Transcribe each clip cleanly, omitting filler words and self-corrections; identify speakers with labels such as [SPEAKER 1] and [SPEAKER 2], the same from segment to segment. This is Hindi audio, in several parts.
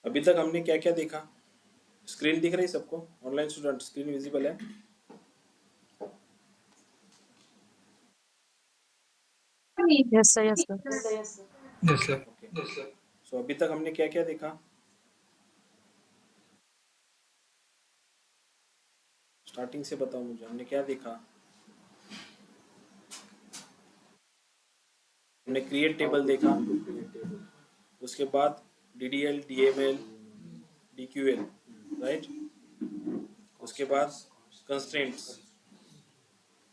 [SPEAKER 1] अभी तक हमने क्या क्या देखा? स्क्रीन दिख रही सबको? ऑनलाइन स्टूडेंट स्क्रीन विजिबल है?
[SPEAKER 2] Yes, sir. Yes, sir.
[SPEAKER 3] Yes, sir.
[SPEAKER 1] Okay. So अभी तक हमने क्या क्या देखा? स्टार्टिंग से बताओ मुझे, हमने क्या देखा? हमने क्रिएट टेबल देखा, उसके बाद DDL, DML, DQL, राइट? उसके बाद कंस्ट्रेंट्स,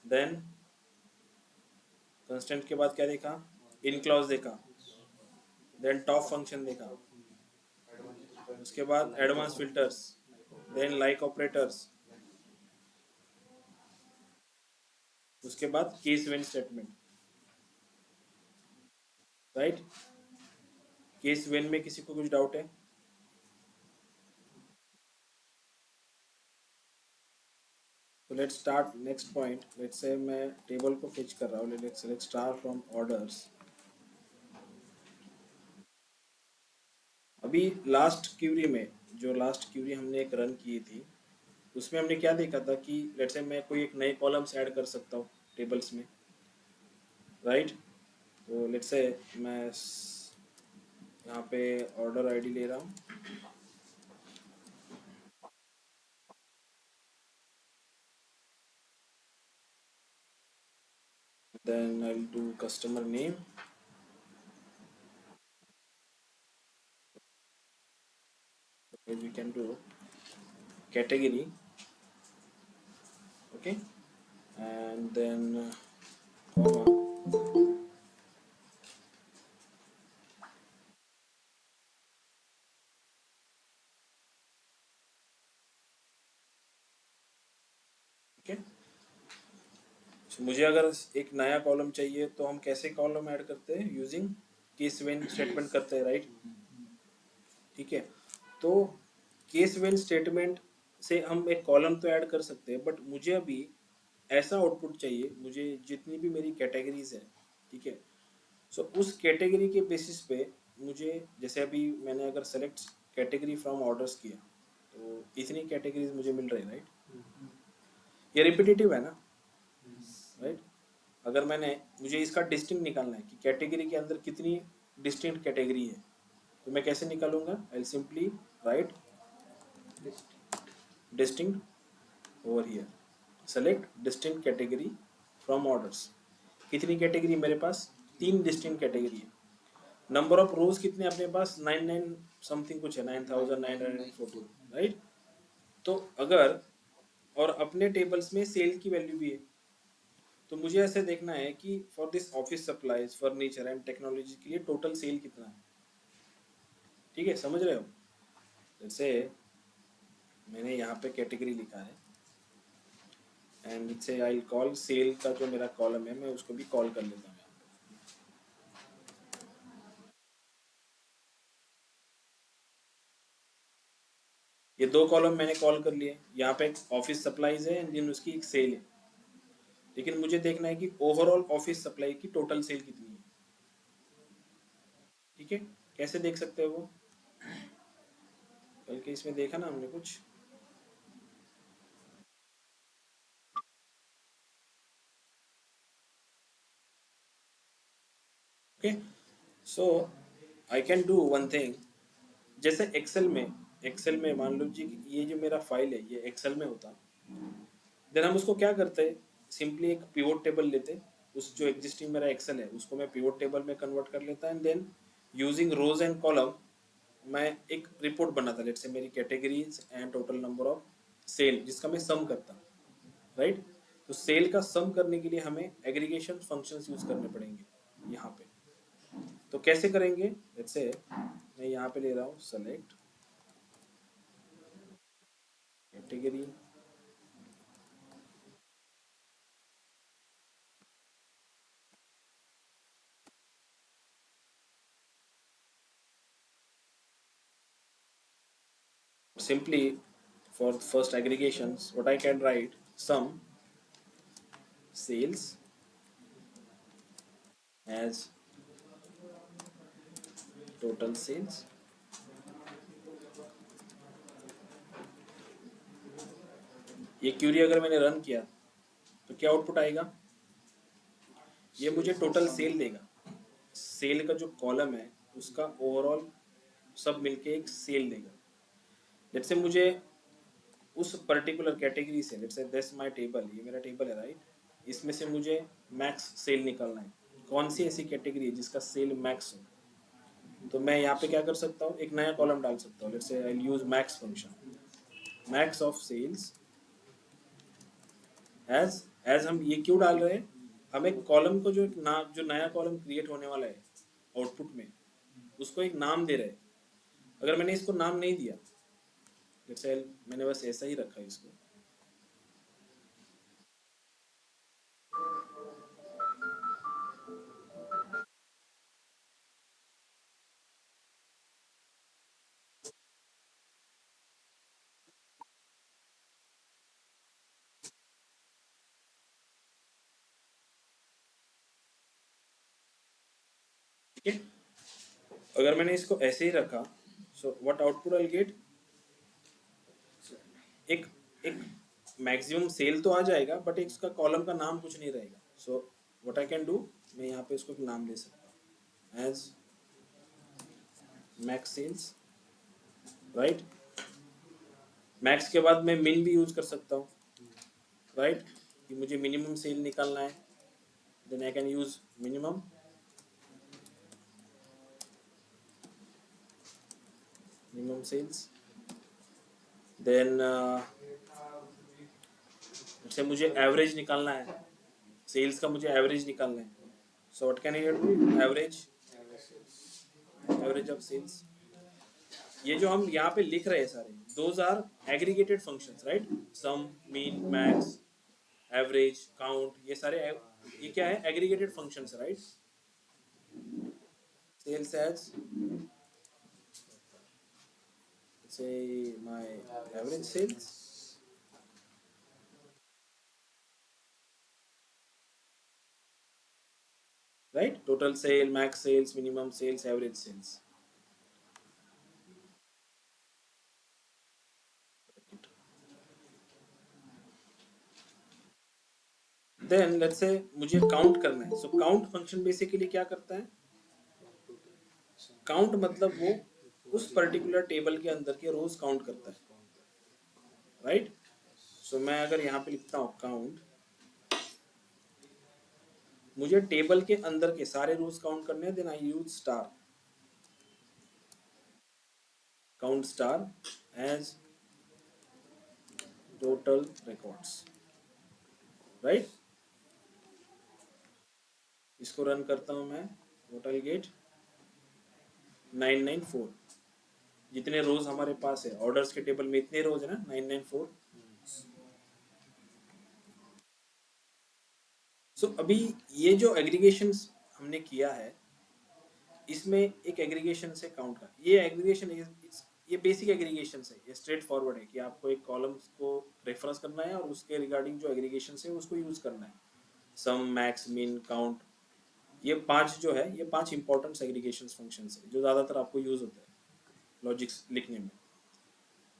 [SPEAKER 1] देन कंस्ट्रेंट के बाद क्या देखा? इन क्लॉज देखा, देन टॉप फंक्शन देखा, उसके बाद advance filters, then like operators, उसके बाद case when statement, right? Case when में किसी को कुछ डाउट है? तो let's start next point. Let's say मैं टेबल को फिच कर रहा हूँ, लेट्स स्टार्ट फ्रॉम ऑर्डर्स। अभी लास्ट क्यूरी में, जो लास्ट क्यूरी हमने एक रन की थी, उसमें हमने क्या देखा था कि लेट्स से मैं कोई एक नए कॉलम्स ऐड कर सकता हूँ टेबल्स में, राइट? तो लेट्स से मैं यहाँ पे ऑर्डर आईडी ले रहा हूँ, then I'll do customer name, we can do category, okay, and then comma, okay. So, मुझे अगर एक नया कॉलम चाहिए तो हम कैसे कॉलम ऐड करते हैं? यूजिंग केस वेन स्टेटमेंट करते हैं, राइट? ठीक है। तो केस वेन स्टेटमेंट से हम एक कॉलम तो ऐड कर सकते हैं, बट मुझे अभी ऐसा आउटपुट चाहिए, मुझे जितनी भी मेरी कैटेगरीज है, ठीक है, सो उस कैटेगरी के बेसिस पे मुझे, जैसे अभी मैंने अगर सेलेक्ट कैटेगरी फ्रॉम ऑर्डर्स किया तो इतनी कैटेगरीज मुझे मिल रही, राइट? ये रिपीटेटिव है ना, राइट? अगर मुझे इसका डिस्टिंक्ट निकालना है कि कैटेगरी के अंदर कितनी डिस्टिंक्ट कैटेगरी है, तो मैं कैसे निकालूंगा? I simply write distinct over here, select distinct category from orders. कितनी कैटेगरी मेरे पास? 3 डिस्टिंक्ट कैटेगरी है। नंबर ऑफ रोज कितने अपने पास? 99 समथिंग कुछ है, 9914, राइट? तो अगर, और अपने टेबल्स में सेल की वैल्यू भी है, तो मुझे ऐसे देखना है कि for this office supplies, furniture and technology के लिए टोटल सेल कितना है। ठीक है, समझ रहे हो? जैसे मैंने यहाँ पे कैटेगरी लिखा है एंड से आई कॉल सेल का जो मेरा कॉलम है, मैं उसको भी कॉल कर लेता हूँ। ये 2 कॉलम मैंने कॉल कर लिए, यहाँ पे एक ऑफिस सप्लाईज है एंड देन उसकी एक सेल है, लेकिन मुझे देखना है कि ओवरऑल ऑफिस सप्लाई की टोटल सेल कितनी है। ठीक है, कैसे देख सकते हो वो? बल्कि इसमें देखा ना हमने कुछ, okay. So I can do one thing, जैसे एक्सेल में मान लीजिए कि ये जो मेरा फाइल है ये एक्सेल में होता, देन हम उसको क्या करते हैं, सिंपली एक पिवोट टेबल लेते, उस जो एग्जिस्टिंग मेरा एक्सेल है उसको मैं पिवोट टेबल में कन्वर्ट कर लेता and then using rows and column मैं एक रिपोर्ट बनाता, लेट्स से मेरी categories and total number of sale, जिसका मैं सम करता, राइट? तो सेल का सम करने के लिए हमें एग्रीगेशन फंक्शंस यूज करने पड़ेंगे यहाँ पे। तो कैसे करेंगे? लेट्स से मैं यहाँ पे ले रहा हूँ select category, simply for first aggregations what I can write, sum sales as total sales, ये क्यूरी अगर मैंने रन किया तो क्या आउटपुट आएगा? ये मुझे टोटल सेल देगा। सेल का जो कॉलम है उसका ओवरऑल सब मिलके एक सेल देगा। लेट्स से मुझे उस पर्टिकुलर कैटेगरी से, let's say this my table, ये मेरा टेबल है राइट, इसमें से मुझे मैक्स सेल निकालना है। कौन सी ऐसी कैटेगरी है जिसका सेल मैक्स हो? तो मैं यहाँ पे क्या कर सकता हूँ, एक नया कॉलम डाल सकता हूँ। Let's say I will use max function, max of sales as हम ये क्यों डाल रहे हैं? हम एक कॉलम को जो नया कॉलम क्रिएट होने वाला है आउटपुट में, उसको एक नाम दे रहे हैं। अगर मैंने इसको नाम नहीं दिया, लेट्स से मैंने बस ऐसा ही रखा है इसको, ठीक है। अगर मैंने इसको ऐसे ही रखा, so what output I get, एक एक मैक्सिमम सेल तो आ जाएगा बट एक उसका कॉलम का नाम कुछ नहीं रहेगा। So what I can do, मैं यहाँ पे इसको एक नाम दे सकता हूँ as max sales, right. Max के बाद मैं मिन भी यूज कर सकता हूँ, राइट, कि मुझे मिनिमम सेल निकालना है, then I can use minimum, minimum sales. Then say मुझे एवरेज निकालना है, सेल्स का मुझे एवरेज निकालना है। So what can I do, average, average of sales. ये जो हम यहाँ पे लिख रहे हैं सारे, those are aggregated functions, right. Sum, mean, max, average, count, ये सारे ये क्या है, aggregated functions, right. Sales as say my average sales, right, total sale, max sales, minimum sales, average sales. Then let's say मुझे काउंट करना है। सो काउंट फंक्शन बेसिकली क्या करता है, काउंट मतलब वो उस पर्टिकुलर टेबल के अंदर के रोज काउंट करता है, राइट। सो मैं अगर यहाँ पे लिखता हूँ काउंट, मुझे टेबल के अंदर के सारे रोज काउंट करने हैं, then I use star, count star as total records, right. इसको रन करता हूँ मैं, टोटल गेट 994, जितने रोज हमारे पास है ऑर्डर्स के टेबल में, इतने रोज है ना, 994। सो अभी ये जो एग्रीगेशन हमने किया है, इसमें एक एग्रीगेशन से काउंट का, ये एग्रीगेशन, ये बेसिक एग्रीगेशन है, ये स्ट्रेट फॉरवर्ड है कि आपको एक कॉलम्स को रेफरेंस करना है और उसके रिगार्डिंग जो एग्रीगेशन है उसको यूज करना है। सम, मैक्स, मिन, काउंट, ये 5 जो है, ये 5 इंपॉर्टेंट एग्रीगेशन फंक्शंस है जो ज़्यादातर आपको यूज होता है लॉजिक्स लिखने में।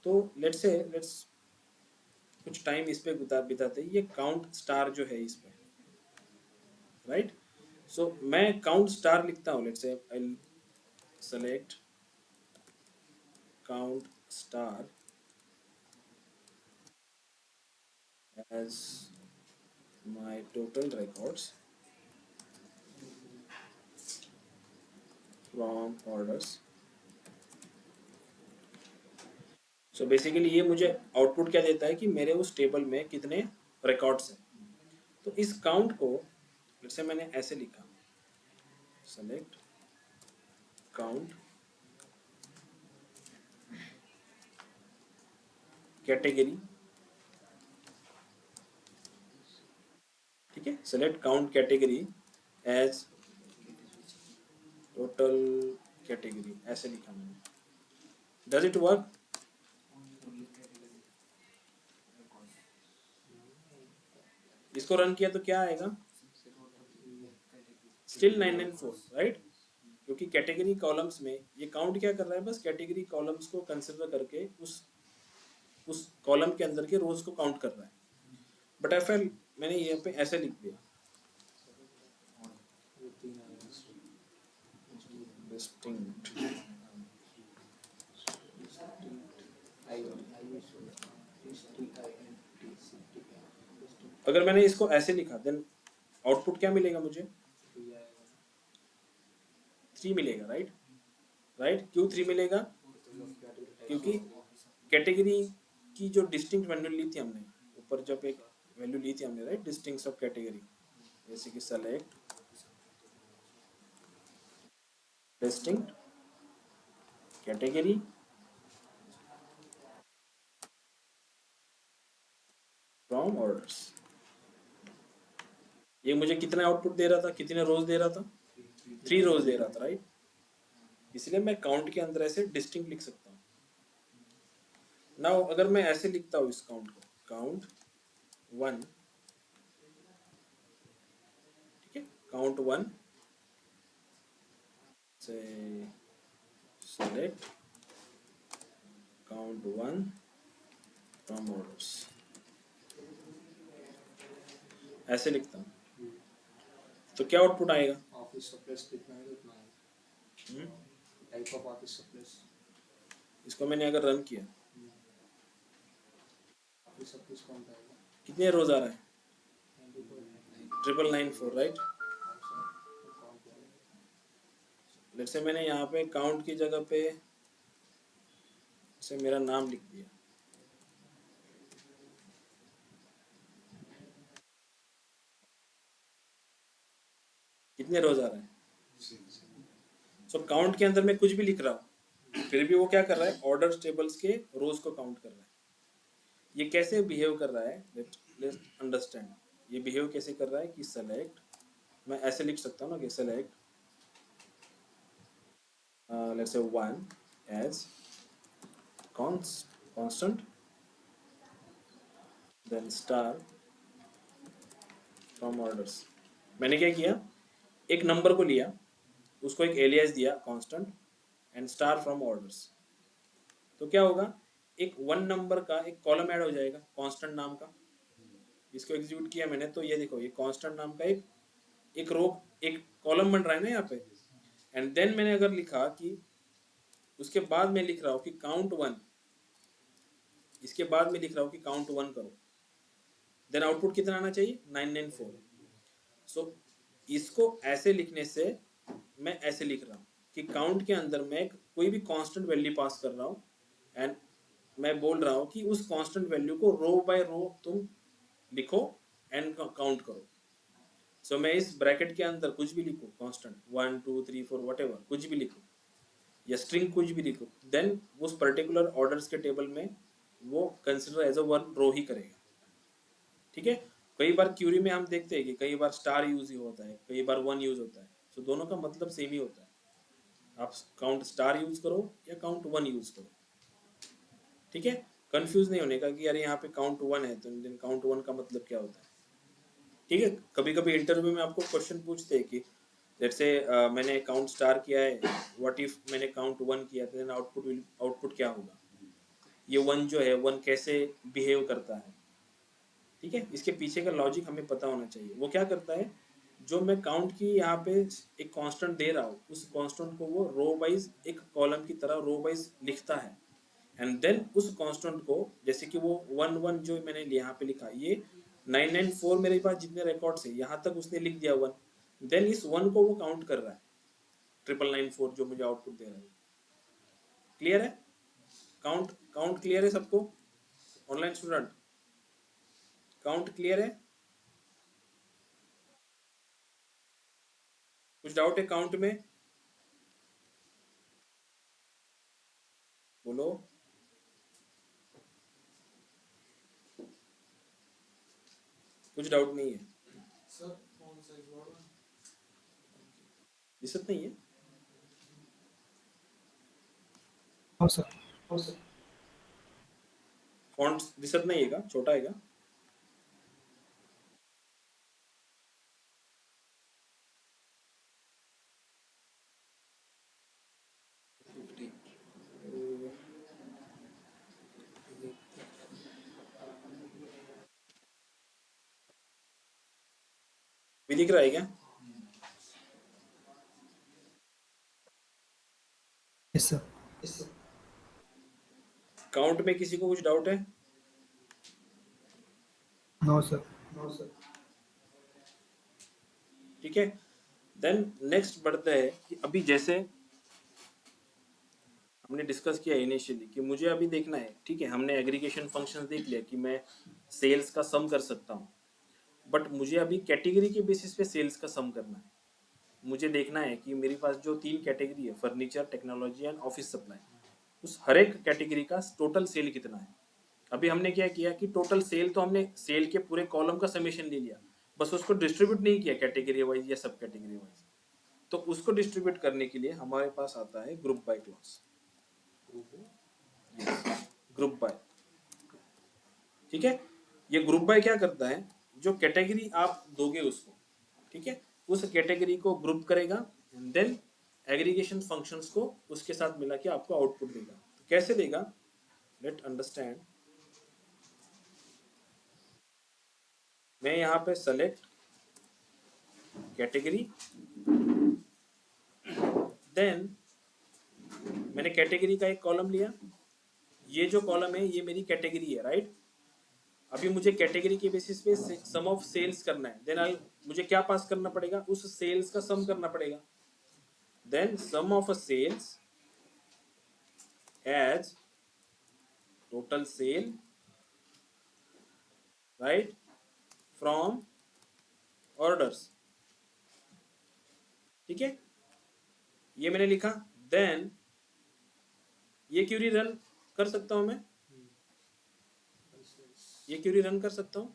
[SPEAKER 1] तो लेट्स कुछ टाइम इस पे बिताते हैं। ये काउंट स्टार जो है इस पे, राइट। सो मैं काउंट स्टार लिखता हूँ, let's say I select count star as my total records from orders. So basically ये मुझे आउटपुट क्या देता है कि मेरे उस टेबल में कितने रिकॉर्ड्स हैं। तो इस काउंट को जैसे मैंने ऐसे लिखा, सेलेक्ट काउंट कैटेगरी, ठीक है, select count category as total category, ऐसे लिखा मैंने। Does it work? इसको रन किया तो क्या आएगा, स्टिल 994, राइट। क्योंकि कैटेगरी कॉलम्स में ये काउंट क्या कर रहा है, बस कैटेगरी कॉलम्स को कंसिडर करके उस उस कॉलम के अंदर के रोज को काउंट कर रहा है। बट एफ एल मैंने यहाँ पे ऐसे लिख दिया, डिस्टिंक्ट। अगर मैंने इसको ऐसे लिखा देन आउटपुट क्या मिलेगा मुझे? 3 मिलेगा, राइट? राइट, क्यों 3 मिलेगा? क्योंकि कैटेगरी की जो डिस्टिंक्ट वैल्यू ली थी हमने ऊपर, जब एक वैल्यू ली थी हमने, राइट, डिस्टिंक्ट ऑफ कैटेगरी, जैसे कि select distinct category from orders. ये मुझे कितना आउटपुट दे रहा था, कितने रोज दे रहा था? 3 रोज दे रहा था, राइट? इसलिए मैं काउंट के अंदर ऐसे डिस्टिंक्ट लिख सकता हूँ। नाउ अगर मैं ऐसे लिखता हूँ इस काउंट को, काउंट 1, ठीक है, काउंट 1 से select count 1 from orders, ऐसे लिखता हूँ तो क्या आउटपुट आएगा?
[SPEAKER 3] ऑफिस सप्लाइज कितना है उतना है, टाइप ऑफ ऑफिस सप्लाइज।
[SPEAKER 1] इसको मैंने अगर रन किया,
[SPEAKER 3] ऑफिस सप्लाइज कौन आएगा?
[SPEAKER 1] कितने रोज आ रहा है? 9994, राइट? लेट्स से मैंने यहाँ पे काउंट की जगह पे से मेरा नाम लिख दिया, कितने रोज आ रहा है? सो काउंट के अंदर मैं कुछ भी लिख रहा हूँ, फिर भी वो क्या कर रहा है? ऑर्डर टेबल्स के रोज को काउंट कर रहा है। ये कैसे बिहेव कर रहा है? Let's understand. ये बिहेव कैसे कर रहा है कि सेलेक्ट, मैं ऐसे लिख सकता हूँ ना कि select let's say 1 as constant, then star from orders। मैंने क्या किया? एक नंबर को लिया, उसको एक एलियास दिया constant and star from orders. तो क्या होगा? एक 1 नंबर का एक कॉलम ऐड हो जाएगा कांस्टेंट नाम का। इसको एग्जीक्यूट किया मैंने तो ये देखो, ये कांस्टेंट नाम का एक रो, एक कॉलम बन रहा है ना यहाँ पे। एंड देन मैंने अगर लिखा कि उसके बाद मैं लिख रहा हूँ कि काउंट 1, इसके बाद मैं लिख रहा हूँ कि काउंट 1 करो, देन आउटपुट कितना आना चाहिए? 994। सो इसको ऐसे लिखने से मैं ऐसे लिख रहा हूँ कि काउंट के अंदर मैं कोई भी कांस्टेंट वैल्यू पास कर रहा हूँ एंड मैं बोल रहा हूँ कि उस कांस्टेंट वैल्यू को रो बाय रो तुम लिखो एंड काउंट करो। सो मैं इस ब्रैकेट के अंदर कुछ भी लिखूँ, कांस्टेंट 1 2 3 4 व्हाटएवर कुछ भी लिखूँ या स्ट्रिंग कुछ भी लिखूँ, देन उस पर्टिकुलर ऑर्डर्स के टेबल में वो कंसिडर एज अ 1 रो ही करेगा, ठीक है? कई बार क्यूरी में हम देखते हैं कि कई बार स्टार यूज ही होता है, कई बार 1 यूज होता है। सो दोनों का मतलब सेम ही होता है। आप काउंट स्टार यूज करो या काउंट 1 यूज करो, ठीक है? कंफ्यूज नहीं होने का कि यार यहाँ पे काउंट 1 है तो काउंट 1 का मतलब क्या होता है, ठीक है? कभी कभी इंटरव्यू में आपको क्वेश्चन पूछते हैं कि जैसे मैंने काउंट स्टार किया है, व्हाट इफ मैंने काउंट 1 किया तो देन आउटपुट क्या होगा? ये 1 जो है 1 कैसे बिहेव करता है, ठीक है? इसके पीछे का लॉजिक हमें पता होना चाहिए। वो क्या करता है, जो मैं काउंट की यहाँ पे एक कांस्टेंट दे रहा हूँ, उस कांस्टेंट को वो रो वाइज एक कॉलम की तरह रो वाइज लिखता है एंड देन उस कांस्टेंट को, जैसे कि वो 1 1 जो मैंने यहाँ पे लिखा, ये 994 मेरे पास जितने रिकॉर्ड्स है यहाँ तक उसने लिख दिया 1, देन इस 1 को वो काउंट कर रहा है 9994 जो मुझे आउटपुट दे रहा है। क्लियर है? काउंट काउंट क्लियर है सबको? ऑनलाइन स्टूडेंट काउंट क्लियर है? कुछ डाउट है काउंट में? बोलो। कुछ डाउट नहीं है?
[SPEAKER 3] सर फोन साइज बढ़ा।
[SPEAKER 1] दिसत नहीं है?
[SPEAKER 3] हाँ सर, हाँ सर।
[SPEAKER 1] फॉन्ट दिसत नहीं है का? छोटा है का? भी दिख रहा है क्या?
[SPEAKER 4] Yes sir.
[SPEAKER 1] काउंट में किसी को कुछ डाउट है?
[SPEAKER 4] No sir.
[SPEAKER 1] ठीक है, देन नेक्स्ट बढ़ता है कि अभी जैसे हमने डिस्कस किया इनिशियली कि मुझे अभी देखना है, ठीक है, हमने एग्रीगेशन फंक्शंस देख लिया कि मैं सेल्स का सम कर सकता हूँ, बट मुझे अभी कैटेगरी के बेसिस पे सेल्स का सम करना है। मुझे देखना है कि मेरे पास जो 3 कैटेगरी है, furniture, technology and office supply, उस हर एक कैटेगरी का टोटल सेल कितना है। अभी हमने क्या किया कि टोटल सेल तो हमने सेल के पूरे कॉलम का समेशन ले लिया, बस उसको डिस्ट्रीब्यूट नहीं किया कैटेगरी वाइज या सब कैटेगरी वाइज। तो उसको डिस्ट्रीब्यूट करने के लिए हमारे पास आता है group by clause. Group by, ठीक है। ये ग्रुप बाय क्या करता है, जो कैटेगरी आप दोगे उसको, ठीक है, उस कैटेगरी को ग्रुप करेगा एंड देन एग्रीगेशन फंक्शंस को उसके साथ मिला के आपको आउटपुट देगा। तो कैसे देगा, लेट अंडरस्टैंड। मैं यहाँ पे सेलेक्ट कैटेगरी, देन मैंने कैटेगरी का एक कॉलम लिया, ये जो कॉलम है ये मेरी कैटेगरी है, राइट। अभी मुझे कैटेगरी के बेसिस पे सम ऑफ सेल्स करना है, देन मुझे क्या पास करना पड़ेगा, उस सेल्स का सम करना पड़ेगा। Then sum of a sales as total sale, right, from orders, ठीक है, ये मैंने लिखा। देन ये क्यूरी रन कर सकता हूं मैं, ये क्यूरी रन कर सकता हूं।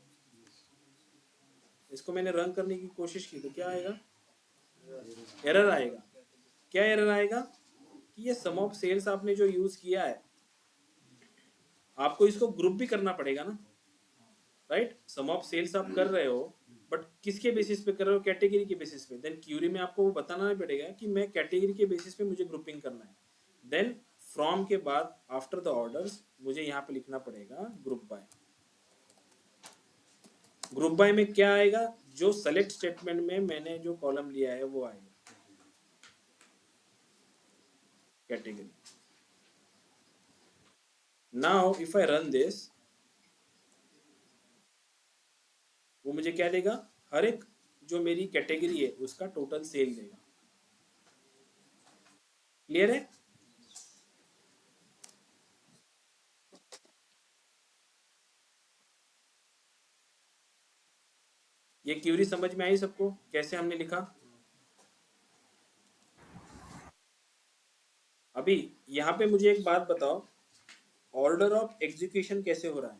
[SPEAKER 1] इसको मैंने रन करने की कोशिश की तो क्या आएगा, एरर आएगा। क्या एरर आएगा कि ये सम ऑफ सेल्स आपने जो यूज किया है, आपको इसको ग्रुप भी करना पड़ेगा ना, राइट। सम ऑफ सेल्स आप कर रहे हो, बट किसके बेसिस पे कर रहे हो, कैटेगरी के बेसिस पे। देन क्यूरी में आपको वो बताना पड़ेगा कि मैं कैटेगरी के बेसिस पे मुझे ग्रुपिंग करना है। देन फ्रॉम के बाद आफ्टर द ऑर्डर्स मुझे यहाँ पे लिखना पड़ेगा ग्रुप बाय। ग्रुप बाय में क्या आएगा, जो सेलेक्ट स्टेटमेंट में मैंने जो कॉलम लिया है वो आएगा category. Now if I run this, वो मुझे क्या देगा, हर एक जो मेरी कैटेगरी है उसका टोटल सेल देगा। क्लियर है? ये क्यूरी समझ में आई सबको, कैसे हमने लिखा? अभी यहाँ पे मुझे एक बात बताओ, ऑर्डर ऑफ एग्जीक्यूशन कैसे हो रहा है।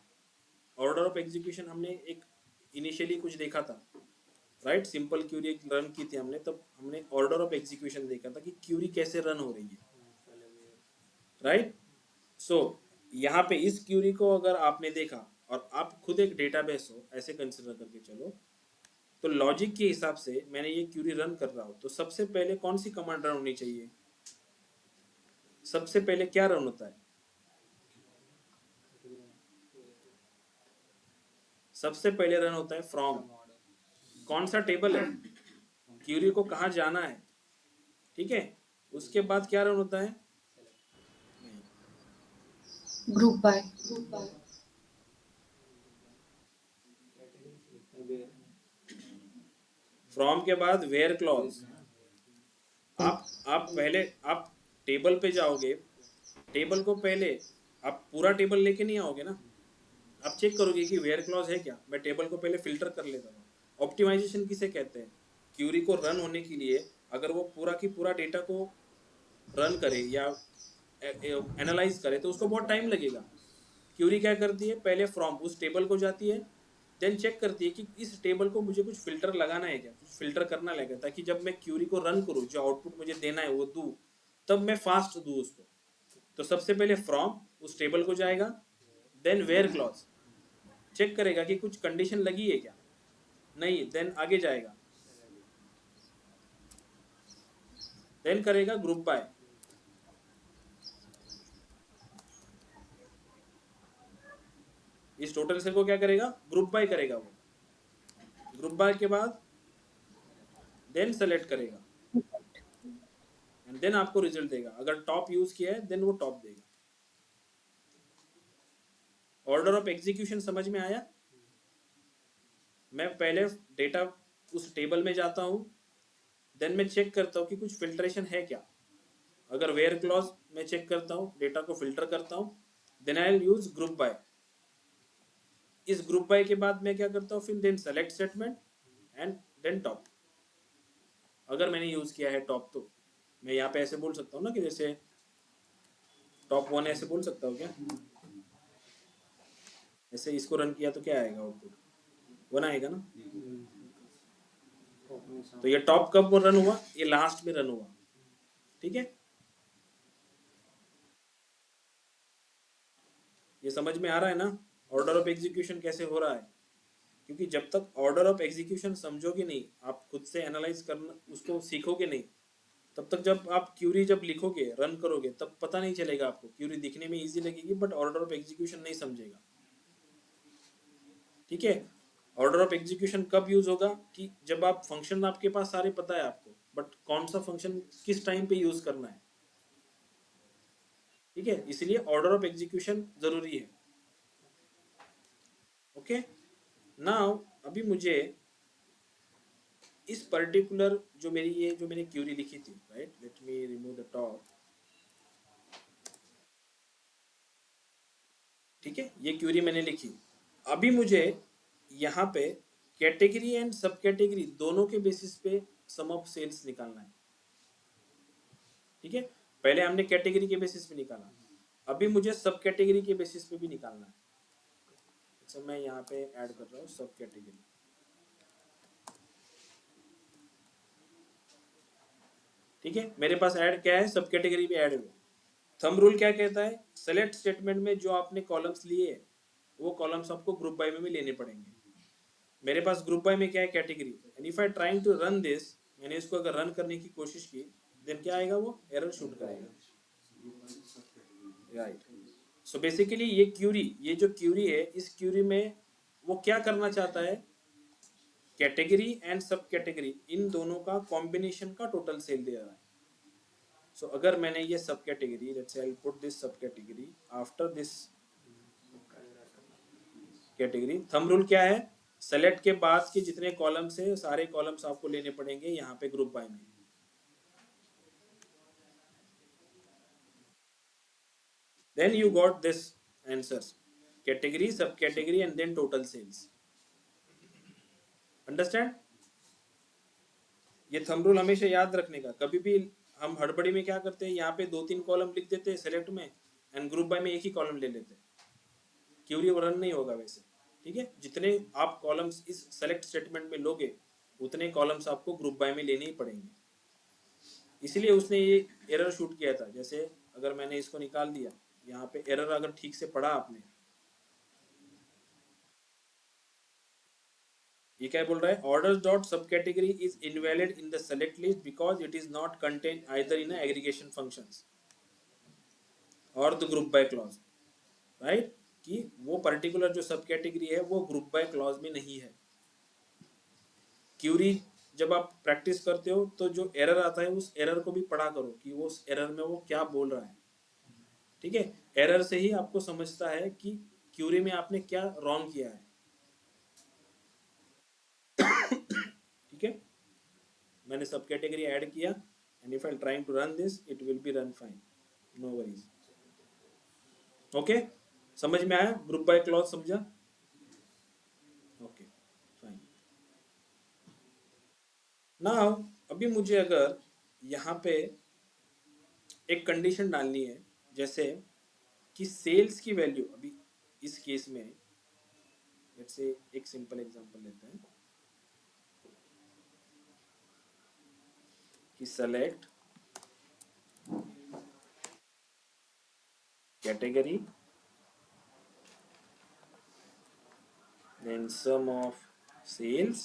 [SPEAKER 1] ऑर्डर ऑफ एग्जीक्यूशन हमने एक इनिशियली कुछ देखा था, राइट। सिंपल क्यूरी एक रन की थी हमने, तब हमने ऑर्डर ऑफ एग्जीक्यूशन देखा था कि क्यूरी कैसे रन हो रही है, राइट। सो यहाँ पे इस क्यूरी को अगर आपने देखा और आप खुद एक डेटाबेस हो, ऐसे कंसिडर करके चलो, तो लॉजिक के हिसाब से मैंने ये क्यूरी रन कर रहा हूँ, तो सबसे पहले कौन सी कमांड रन होनी चाहिए, सबसे पहले क्या रन होता है, सबसे पहले रन होता है फ्रॉम। कौन सा टेबल है, क्यूरी को कहाँ जाना है, ठीक है। उसके बाद क्या रन होता है,
[SPEAKER 2] ग्रुप बाय।
[SPEAKER 1] फ्रॉम के बाद वेयर क्लॉज। आप पहले आप टेबल पे जाओगे, टेबल को पहले आप पूरा टेबल लेके नहीं आओगे ना, आप चेक करोगे कि वेयर क्लॉज है क्या। मैं टेबल को पहले फिल्टर कर लेता हूँ। ऑप्टिमाइजेशन किसे कहते हैं, क्यूरी को रन होने के लिए अगर वो पूरा की पूरा डेटा को रन करे या एनालाइज करे तो उसको बहुत टाइम लगेगा। क्यूरी क्या करती है, पहले फ्रॉम उस टेबल को जाती है, देन चेक करती है कि इस टेबल को मुझे कुछ फिल्टर लगाना है क्या, कुछ फिल्टर करना लगेगा, ताकि जब मैं क्यूरी को रन करूँ जो आउटपुट मुझे देना है वो दूँ, तब मैं फास्ट दूँ उसको। तो सबसे पहले फ्रॉम उस टेबल को जाएगा, देन वेयर क्लॉज चेक करेगा कि कुछ कंडीशन लगी है क्या, नहीं, देन आगे जाएगा, देन करेगा ग्रुप बाय। इस टोटल सेल को क्या करेगा, ग्रुप बाय करेगा वो। ग्रुप बाय के बाद देन सेलेक्ट करेगा एंड देन आपको रिजल्ट देगा। अगर टॉप यूज किया है देन वो टॉप देगा। ऑर्डर ऑफ एग्जीक्यूशन समझ में आया? मैं पहले डेटा उस टेबल में जाता हूं, देन मैं चेक करता हूं कि कुछ फिल्ट्रेशन है क्या। अगर वेयर क्लॉज मैं चेक करता हूं, डेटा को फिल्टर करता हूं, then I will use group by. इस ग्रुप बाय के बाद मैं क्या करता हूं, फिर then select statement and then top. अगर मैंने यूज किया है टॉप तो मैं यहाँ पे ऐसे बोल सकता हूँ ना कि जैसे टॉप 1 ऐसे बोल सकता हूँ क्या? ऐसे इसको रन किया तो क्या आएगा? आउटपुट 1 आएगा ना। तो ये टॉप कब रन हुआ? ये लास्ट में रन हुआ। ठीक है, ये समझ में आ रहा है ना ऑर्डर ऑफ एग्जीक्यूशन कैसे हो रहा है? क्योंकि जब तक ऑर्डर ऑफ एग्जीक्यूशन समझोगे नहीं, आप खुद से एनालाइज करना उसको सीखोगे नहीं, तब तक जब आप क्यूरी जब लिखोगे रन करोगे तब पता नहीं चलेगा आपको। क्यूरी दिखने में इजी लगेगी बट ऑर्डर ऑफ एग्जीक्यूशन नहीं समझेगा। ठीक है, ऑर्डर ऑफ एग्जीक्यूशन कब यूज होगा कि जब आप फंक्शन आपके पास सारे पता है आपको, बट कौन सा फंक्शन किस टाइम पे यूज करना है। ठीक है, इसलिए ऑर्डर ऑफ एग्जीक्यूशन जरूरी है। ओके, नाउ अभी मुझे इस पर्टिकुलर जो मेरी ये जो मैंने क्यूरी लिखी थी, right, let me remove the top. ठीक है, ये क्यूरी मैंने लिखी। अभी मुझे यहाँ पे कैटेगरी एंड सब कैटेगरी दोनों के बेसिस पे सम ऑफ सेल्स निकालना है। ठीक है, पहले हमने कैटेगरी के बेसिस पे निकाला, अभी मुझे सब कैटेगरी के बेसिस पे भी निकालना है। अच्छा, मैं यहाँ पे ऐड कर रहा हूँ सब कैटेगरी। ठीक है, मेरे पास ऐड क्या है, सब कैटेगरी पे ऐड हुआ। थंब रूल क्या कहता है, सेलेक्ट स्टेटमेंट में जो आपने कॉलम्स लिए वो कॉलम्स आपको ग्रुप बाय में भी लेने पड़ेंगे। मेरे पास ग्रुप बाय में क्या है, category. And if I trying to run this, मैंने इसको अगर रन करने की कोशिश की, देन क्या आएगा, वो एरर शूट करेगा। राइट, सो बेसिकली ये क्यूरी, ये जो क्यूरी है, इस क्यूरी में वो क्या करना चाहता है, कैटेगरी एंड सब कैटेगरी इन दोनों का कॉम्बिनेशन का टोटल सेल दे रहा है। सो अगर मैंने ये सब category, let's say I will put this sub category after this category. Thumb rule क्या है, सेलेक्ट के बाद के जितने कॉलम्स है सारे कॉलम्स आपको लेने पड़ेंगे यहाँ पे ग्रुप बाय में। Then you got this answers, category, subcategory and then total sales. Understand? ये थंब रूल हमेशा याद रखने का। कभी भी हम हड़बड़ी में क्या करते हैं, यहाँ पे 2-3 कॉलम लिख देते हैं सेलेक्ट में एंड ग्रुप बाय में एक ही कॉलम ले लेते हैं, क्यूरी रन नहीं होगा वैसे। ठीक है, जितने आप कॉलम्स इस सेलेक्ट स्टेटमेंट में लोगे उतने कॉलम्स आपको ग्रुप बाय में लेने ही पड़ेंगे। इसलिए उसने ये एरर शूट किया था। जैसे अगर मैंने इसको निकाल दिया, यहाँ पे एरर अगर ठीक से पढ़ा आपने, ये क्या बोल रहा है, orders dot sub category is invalid in the select list because it is not contain either in aggregation functions और the group by clause. Right, कि वो पर्टिकुलर जो सब कैटेगरी है वो ग्रुप बाय क्लॉज में नहीं है। क्यूरी जब आप प्रैक्टिस करते हो तो जो एरर आता है उस एरर को भी पढ़ा करो कि वो उस एरर में वो क्या बोल रहा है। ठीक है, एरर से ही आपको समझता है कि क्यूरी में आपने क्या रॉन्ग किया है। ठीक है, मैंने सब कैटेगरी ऐड किया and if I trying to run this it will be run fine, no worries. Okay, समझ में आया? ग्रुप बाय क्लॉज समझा? Okay fine. नाउ अभी मुझे अगर यहाँ पे एक कंडीशन डालनी है, जैसे कि सेल्स की वैल्यू, अभी इस केस में लेट्स से एक सिंपल एग्जांपल लेते हैं कि select category then sum of sales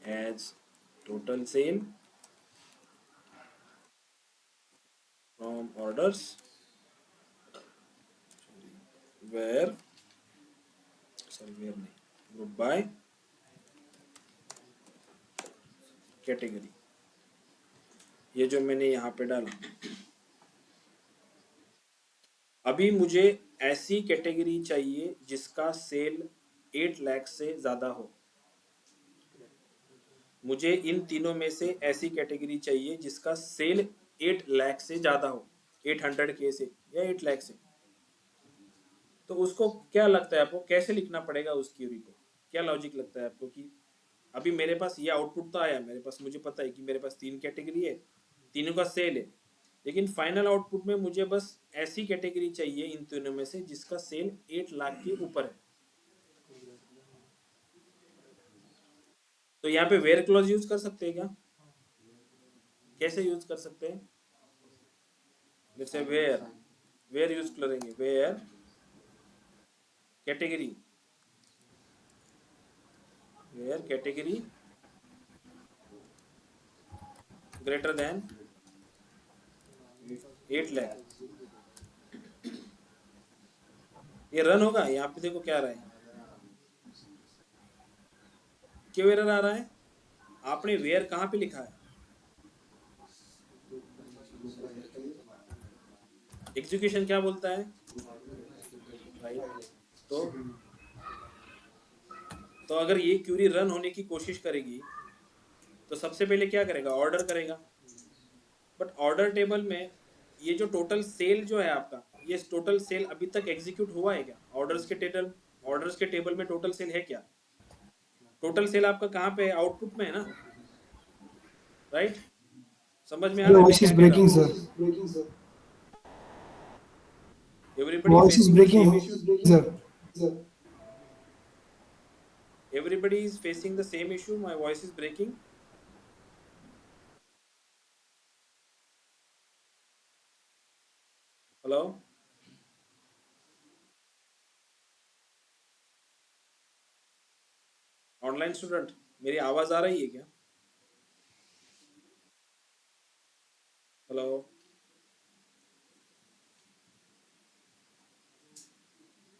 [SPEAKER 1] as total sale from orders where नहीं, group by कैटेगरी, ये जो मैंने यहाँ पे डाला, अभी मुझे ऐसी कैटेगरी चाहिए जिसका सेल 8 लाख से ज़्यादा हो। मुझे इन तीनों में से ऐसी कैटेगरी चाहिए जिसका सेल 8 लाख से ज़्यादा हो, 800K से या 8 लाख से। तो उसको क्या लगता है आपको, कैसे लिखना पड़ेगा उस क्यूरी को? क्या लॉजिक लगता है आपको कि अभी मेरे पास ये आउटपुट तो आया मेरे पास, मुझे पता है कि मेरे पास 3 कैटेगरी है, तीनों का सेल है, लेकिन फाइनल आउटपुट में मुझे बस ऐसी कैटेगरी चाहिए इन तीनों में से जिसका सेल 8 लाख के ऊपर है। तो यहाँ पे वेयर क्लॉज यूज कर सकते हैं क्या? कैसे यूज कर सकते हैं? जैसे वेयर यूज करेंगे, where category greater than 8 lakh, ये रन होगा। यहाँ पे देखो क्या आ रहा है, क्यों एरर आ रहा है? आपने वेयर कहाँ पे लिखा है? एग्जीक्यूशन क्या बोलता है? राइट। तो अगर ये क्यूरी रन होने की कोशिश करेगी तो सबसे पहले क्या करेगा? ऑर्डर करेगा। बट ऑर्डर टेबल में ये जो टोटल सेल जो है आपका, ये टोटल सेल अभी तक एग्जीक्यूट हुआ है क्या? ऑर्डर्स के टेबल में टोटल सेल है क्या? टोटल सेल आपका कहाँ पे है? आउटपुट में है ना, राइट? समझ में आ रहा है?
[SPEAKER 4] Voice is breaking, sir. Voice is breaking, sir.
[SPEAKER 1] Everybody is facing the same issue. My voice is breaking. Hello? Online student, मेरी आवाज आ रही है क्या? हेलो?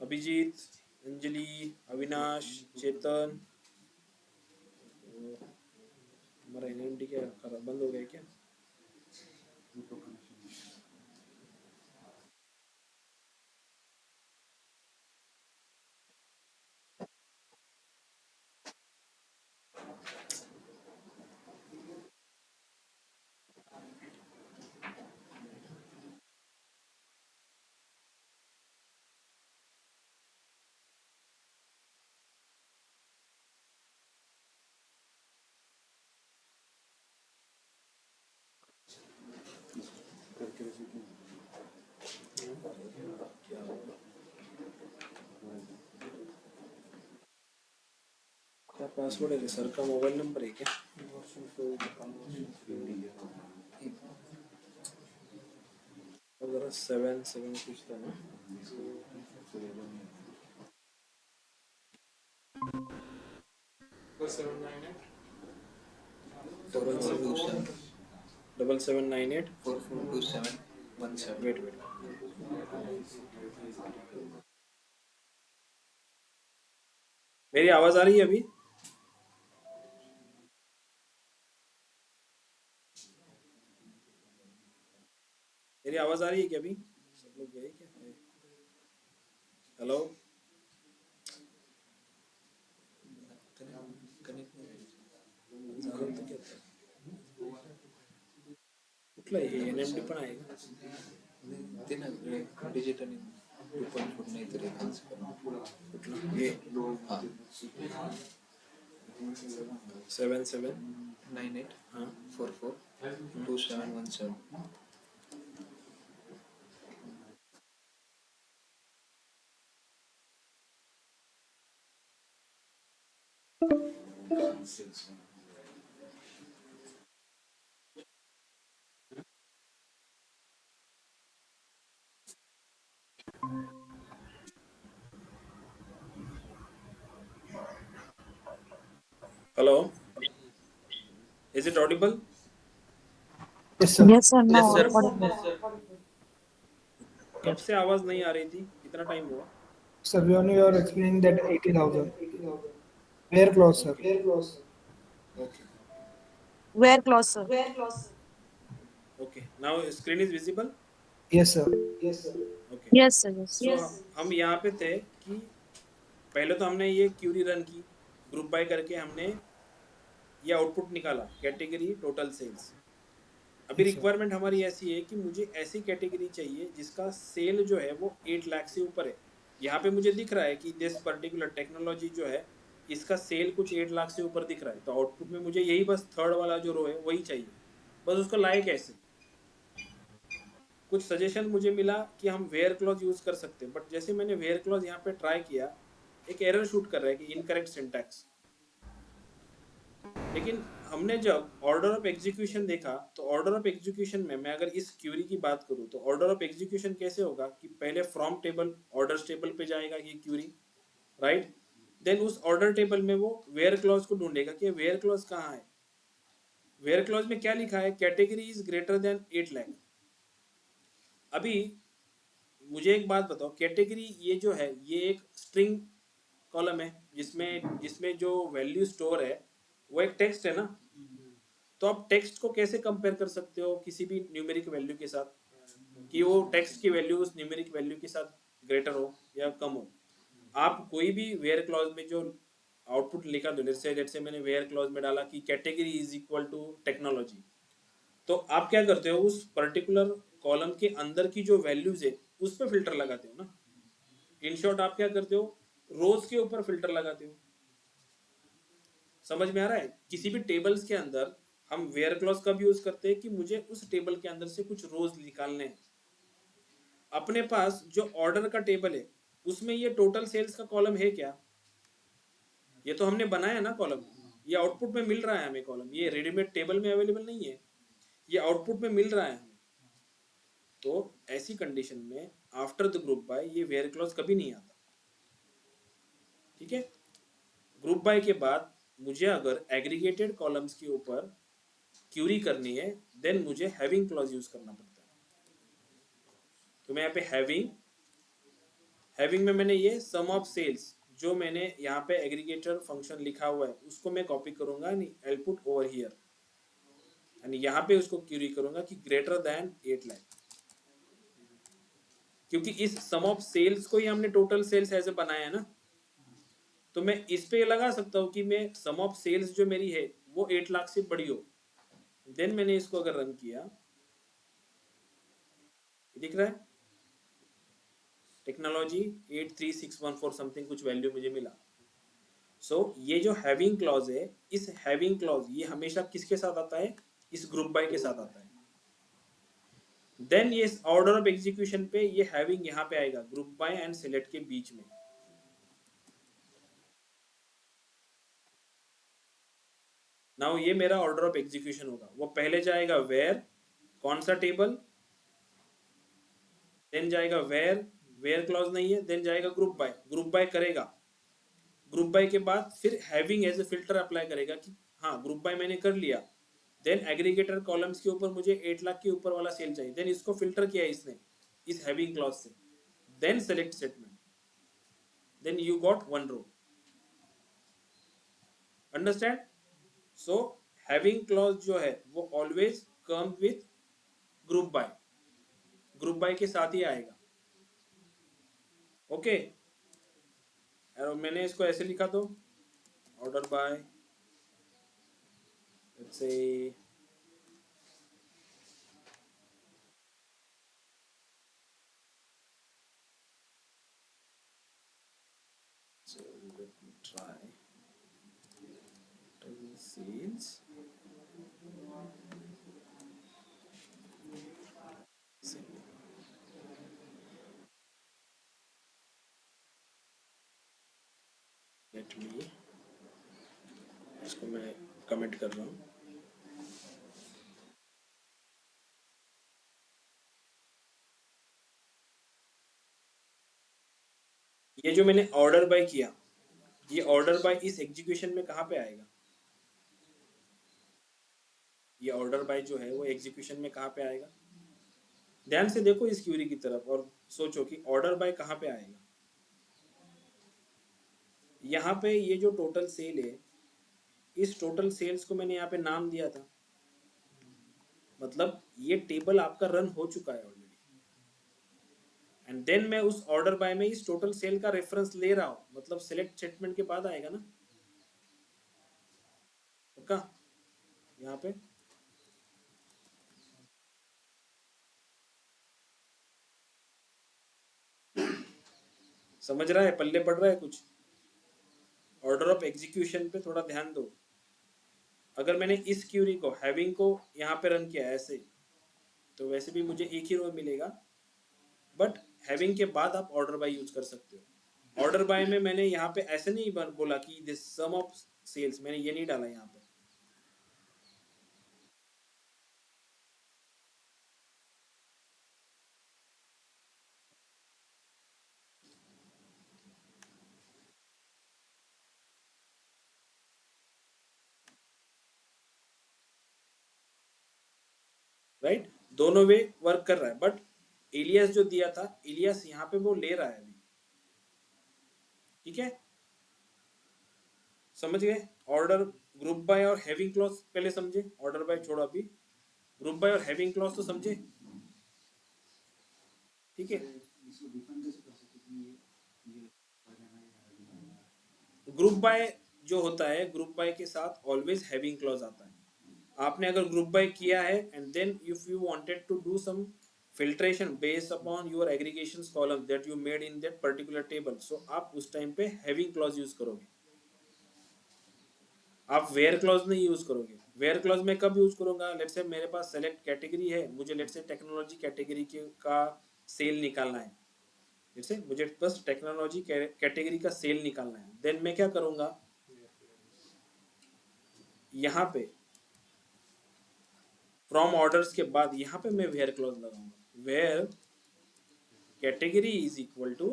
[SPEAKER 1] अभिजीत, अंजलि, अविनाश, चेतन, हमारा एनएमडी क्या खराब बंद हो गया क्या? क्या पासवर्ड है? सर का मोबाइल नंबर है क्या? 7 कुछ था ना? Double 798
[SPEAKER 3] 442717
[SPEAKER 1] wait. मेरी आवाज आ रही है अभी? मेरी आवाज आ रही है क्या अभी? सब लोग गए क्या? हेलो? कुठला हे एनएमडी पण आहे का?
[SPEAKER 3] ते ना डिजिटल 2.4 नाही तरी
[SPEAKER 1] कुठला हे?
[SPEAKER 3] हां
[SPEAKER 1] 7798 हाँ
[SPEAKER 3] 98442717
[SPEAKER 1] hello, is it Audible?
[SPEAKER 4] Yes, sir.
[SPEAKER 2] Yes, sir. Now
[SPEAKER 3] Yes, sir.
[SPEAKER 2] audible.
[SPEAKER 1] कब से आवाज नहीं आ रही थी? कितना टाइम हुआ?
[SPEAKER 4] Sir, when you are explaining that 80,000. Where close, sir?
[SPEAKER 1] Okay,
[SPEAKER 5] Where clause, sir?
[SPEAKER 1] Okay, now screen is visible.
[SPEAKER 4] Yes, sir.
[SPEAKER 1] Okay,
[SPEAKER 5] Yes, sir. Yes.
[SPEAKER 1] so हम यहाँ पे थे कि पहले तो हमने ये क्यूरी रन की, ग्रुप बाय करके हमने ये आउटपुट निकाला, कैटेगरी टोटल सेल्स। अभी
[SPEAKER 4] Yes, sir.
[SPEAKER 1] रिक्वायरमेंट हमारी ऐसी है कि मुझे ऐसी कैटेगरी चाहिए जिसका सेल जो है वो 8 लाख से ऊपर है। यहाँ पे मुझे दिख रहा है कि दिस पर्टिकुलर टेक्नोलॉजी जो है इसका सेल कुछ 8 लाख से ऊपर दिख रहा है, तो आउटपुट में मुझे यही बस थर्ड वाला जो रो है वही चाहिए, बस उसको लाए कैसे। कुछ सजेशन मुझे मिला कि हम वेयर क्लॉज यूज कर सकते हैं, बट जैसे मैंने वेयर क्लॉज यहाँ पे ट्राई किया, एक एरर शूट कर रहा है कि इनकरेक्ट सिंटैक्स। लेकिन हमने जब ऑर्डर ऑफ एग्जीक्यूशन देखा तो ऑर्डर ऑफ एग्जीक्यूशन में मैं अगर इस क्यूरी की बात करूं तो ऑर्डर ऑफ एग्जीक्यूशन कैसे होगा कि पहले फ्रॉम टेबल ऑर्डर्स टेबल पे जाएगा ये क्यूरी, राइट। देन उस ऑर्डर टेबल में वो वेयर क्लॉज को ढूंढेगा कि वेयर क्लॉज कहाँ है। वेयर क्लॉज में क्या लिखा है, category is greater than 8 lakh. अभी मुझे एक बात बताओ, कैटेगरी ये जो है ये एक स्ट्रिंग कॉलम है जिसमें जिसमें जो वैल्यू स्टोर है वो एक टेक्स्ट है ना, तो आप टेक्स्ट को कैसे कंपेयर कर सकते हो किसी भी न्यूमेरिक वैल्यू के साथ कि वो टेक्स्ट की वैल्यू उस न्यूमेरिक वैल्यू के साथ ग्रेटर हो या कम हो। आप कोई भी वेयर क्लॉज में जो आउटपुट लिखा दो, जैसे मैंने वेयर क्लॉज में डाला कि category is equal to technology, तो आप क्या करते हो उस पर्टिकुलर कॉलम के अंदर की जो वैल्यूज है उस पर फिल्टर लगाते हो ना। इन शॉर्ट आप क्या करते हो, रोज के ऊपर फिल्टर लगाते हो। समझ में आ रहा है, किसी भी टेबल्स के अंदर हम वेयर क्लॉज कब यूज करते हैं कि मुझे उस टेबल के अंदर से कुछ रोज निकालने हैं। अपने पास जो ऑर्डर का टेबल है उसमें ये टोटल सेल्स का कॉलम है क्या, ये तो हमने बनाया ना कॉलम, ये आउटपुट में मिल रहा है हमें कॉलम, ये रेडीमेड टेबल में अवेलेबल नहीं है, ये आउटपुट में मिल रहा है हमें। तो ऐसी कंडीशन में आफ्टर द ग्रुप बाय ये वेयर क्लॉज कभी नहीं आता, ठीक है। ग्रुप बाय के बाद मुझे अगर एग्रीगेटेड कॉलम्स के ऊपर क्यूरी करनी है देन मुझे हैविंग क्लॉज यूज करना पड़ता है। तो मैं यहाँ पे हैविंग में मैंने ये सम ऑफ सेल्स जो मैंने यहाँ पे एग्रीगेटर फंक्शन लिखा हुआ है उसको मैं कॉपी करूंगा, आई पुट ओवर हियर यानी यहाँ पे उसको क्यूरी करूंगा कि ग्रेटर देन 8 लाख, क्योंकि इस सम ऑफ सेल्स को ही हमने टोटल सेल्स ऐसे बनाया है ना। तो मैं इस पे लगा सकता हूँ कि मैं सम ऑफ सेल्स जो मेरी है वो 8 लाख से बड़ी हो। देन मैंने इसको अगर रन किया, दिख रहा है टेक्नोलॉजी 83614 समथिंग कुछ वैल्यू मुझे मिला। सो ये जो हैविंग क्लॉज है, इस हैविंग क्लॉज ये हमेशा किसके साथ आता है, इस ग्रुप बाय के साथ आता है। देन ये ऑर्डर ऑफ एग्जीक्यूशन पे ये हैविंग यहाँ पे आएगा ग्रुप बाय एंड सिलेक्ट के बीच में। नाउ ये मेरा ऑर्डर ऑफ एग्जीक्यूशन होगा, वो पहले जाएगा वेयर कौन सा टेबल, देन जाएगा वेयर क्लॉज नहीं है, देन जाएगा ग्रुप बाय करेगा, ग्रुप बाय के बाद फिर having as a filter apply करेगा कि हाँ ग्रुप बाय मैंने कर लिया। देन एग्रीगेटर कॉलम्स के ऊपर मुझे 8 लाख के ऊपर वाला सेल चाहिए, देन इसको फिल्टर किया इसने इस हैविंग क्लॉज से, then select statement, then you got one row. Understand. So having clause जो है वो always come with group by के साथ ही आएगा। ओके और मैंने इसको ऐसे लिखा तो order by let's say so let me try total sales let me, इसको मैं कमेंट कर रहा हूँ। ये जो मैंने ऑर्डर बाय किया, ये ऑर्डर बाय इस एग्जीक्यूशन में कहाँ पे आएगा, ये ऑर्डर बाय जो है वो एग्जीक्यूशन में कहाँ पे आएगा। ध्यान से देखो इस क्यूरी की तरफ और सोचो कि ऑर्डर बाय कहाँ पे आएगा। यहाँ पे ये जो टोटल सेल है, इस टोटल सेल्स को मैंने यहाँ पे नाम दिया था मतलब ये टेबल आपका रन हो चुका है ऑलरेडी, एंड देन मैं उस ऑर्डर बाय में इस टोटल सेल का रेफरेंस ले रहा हूं, मतलब सिलेक्ट स्टेटमेंट के बाद आएगा ना पक्का यहाँ पे। समझ रहा है, पल्ले पड़ रहा है कुछ? ऑर्डर ऑफ एग्जीक्यूशन पे थोड़ा ध्यान दो। अगर मैंने इस क्यूरी को हैविंग को यहाँ पे रन किया ऐसे, तो वैसे भी मुझे एक ही रो मिलेगा, बट हैविंग के बाद आप ऑर्डर बाय यूज कर सकते हो। ऑर्डर बाय में मैंने यहाँ पे ऐसे नहीं बोला कि दिस सम ऑफ सेल्स, मैंने ये नहीं डाला यहाँ पे। राइट, दोनों वे वर्क कर रहा है, बट एलियास जो दिया था, एलियास यहाँ पे वो ले रहा है अभी। ठीक है, समझ गए? ऑर्डर ग्रुप बाय और हैविंग क्लॉज पहले समझे, ऑर्डर बाय छोड़ो अभी, ग्रुप बाय और हैविंग क्लॉज तो समझे। ठीक है, ग्रुप बाय जो होता है, ग्रुप बाय के साथ ऑलवेज हैविंग क्लॉज आता है। आपने अगर ग्रुप बाय किया है and then if you wanted to do some filtration based upon your aggregations column that you made in that particular table, so आप उस टाइम पे having clause यूज करोगे, आप वेयर क्लॉज नहीं यूज करोगे। वेयर क्लॉज में कब यूज करूंगा? लेट्स से मेरे पास सेलेक्ट कैटेगरी है, मुझे लेट्स से टेक्नोलॉजी कैटेगरी का सेल निकालना है, लेट्स से मुझे बस टेक्नोलॉजी कैटेगरी का सेल निकालना है, देन मैं क्या करूंगा, यहाँ पे फ्रॉम ऑर्डर्स के बाद यहाँ पे मैं वेयर क्लॉज लगाऊंगा, where category is equal to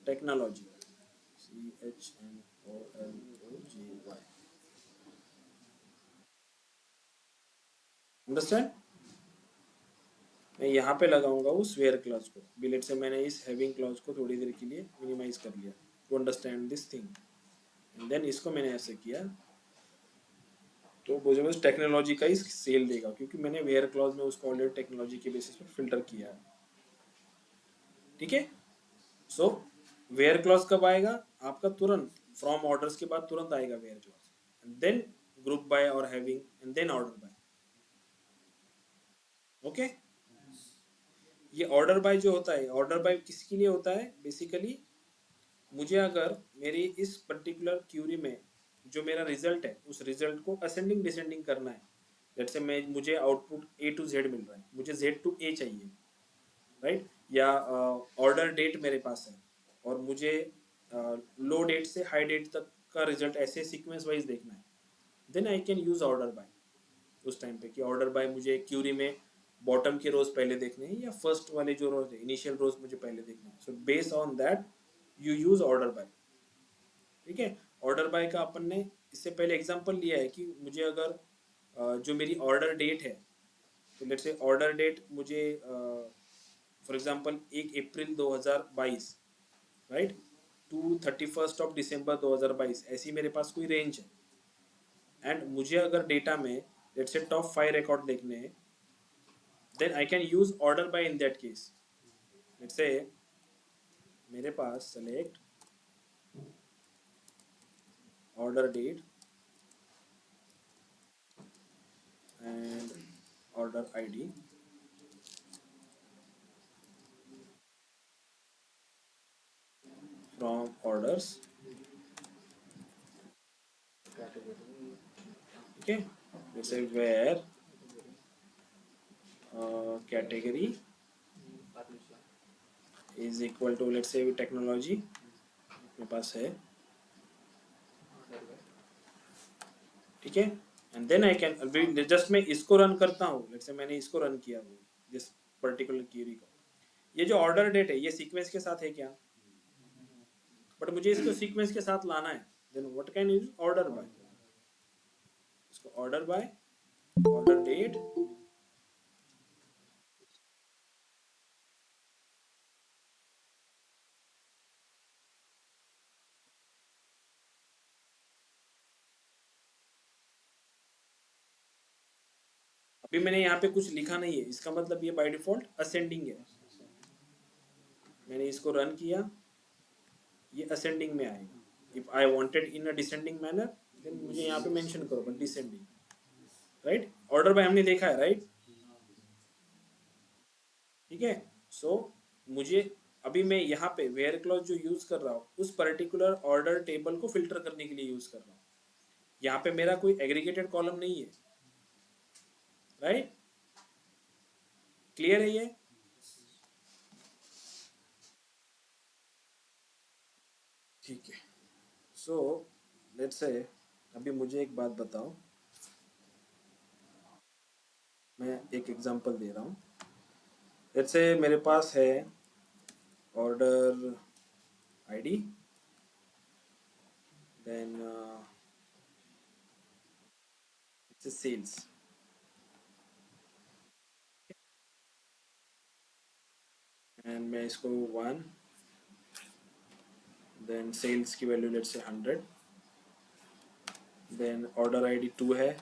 [SPEAKER 1] technology, CHNOLOGY, understand? मैं यहाँ पे लगाऊंगा उस वेयर क्लॉज को, बिलेट से मैंने इस हैविंग क्लॉज को थोड़ी देर के लिए मिनिमाइज कर लिया to understand this thing, and then इसको मैंने ऐसे किया, तो मुझे बस टेक्नोलॉजी का ही सेल देगा, क्योंकि मैंने वेयर क्लॉज में उसको ऑलरेडी टेक्नोलॉजी के बेसिस पर फिल्टर किया है। ठीक है, सो वेयर क्लॉज कब आएगा आपका? तुरंत फ्रॉम ऑर्डर्स के बाद तुरंत आएगा where clause, and then group by और having, and then order by. Okay, ये ऑर्डर बाय जो होता है, ऑर्डर बाय किसके लिए होता है? बेसिकली मुझे अगर मेरी इस पर्टिकुलर क्यूरी में जो मेरा रिजल्ट है, उस रिजल्ट को असेंडिंग डिसेंडिंग करना है, जैसे से मैं मुझे आउटपुट A to Z मिल रहा है, मुझे Z to A चाहिए, राइट? या ऑर्डर डेट मेरे पास है और मुझे लो डेट से हाई डेट तक का रिजल्ट ऐसे सीक्वेंस वाइज देखना है, then I can use order by उस टाइम पे, कि ऑर्डर बाय मुझे क्यूरी में बॉटम के रोज पहले देखने हैं या फर्स्ट वाले जो रोज है, इनिशियल रोज मुझे पहले देखना है, so based on that you use order bye. ठीक है, ऑर्डर बाय का अपन ने इससे पहले एग्जांपल लिया है कि मुझे अगर जो मेरी ऑर्डर डेट है, तो लेट्स से ऑर्डर डेट मुझे for example 1 April 2022, right, to 31 दिसंबर 2022, ऐसी मेरे पास कोई रेंज है, एंड मुझे अगर डेटा में लेट्स से टॉप 5 रिकॉर्ड देखने हैं, then I can use order by in that case. Let's say मेरे पास select order date and order ID from orders, okay, let's say where category is equal to let's say technology मेरे पास है, ठीक है, and then I can just मैं इसको रन करता हूँ, लेट्स से मैंने इसको रन किया वो दिस पर्टिकुलर क्वेरी को, ये जो ऑर्डर डेट है ये सीक्वेंस के साथ है क्या? बट मुझे इसको सीक्वेंस के साथ लाना है, then what can use order by, इसको ऑर्डर बाय ऑर्डर डेट अभी मैंने यहाँ पे कुछ लिखा नहीं है, इसका मतलब ये बाय डिफॉल्ट असेंडिंग है। मैंने इसको रन किया, ये असेंडिंग में आएगा। If I wanted in a descending manner then मुझे यहाँ पे मेंशन करो but descending, right. Order by हमने देखा है, राइट। ठीक है। सो मुझे अभी मैं यहाँ पे वेयर क्लॉज जो यूज कर रहा हूँ उस पर्टिकुलर ऑर्डर टेबल को फिल्टर करने के लिए यूज कर रहा हूँ। यहाँ पे मेरा कोई एग्रीगेटेड कॉलम नहीं है, राइट। क्लियर है ये? ठीक है। सो लेट्स से अभी मुझे एक बात बताओ, मैं एक एग्जांपल दे रहा हूँ। लेट्स से मेरे पास है order ID, then it's sales, and मैं इसको 1, देन सेल्स की value let's say 100, then order ID 2 है,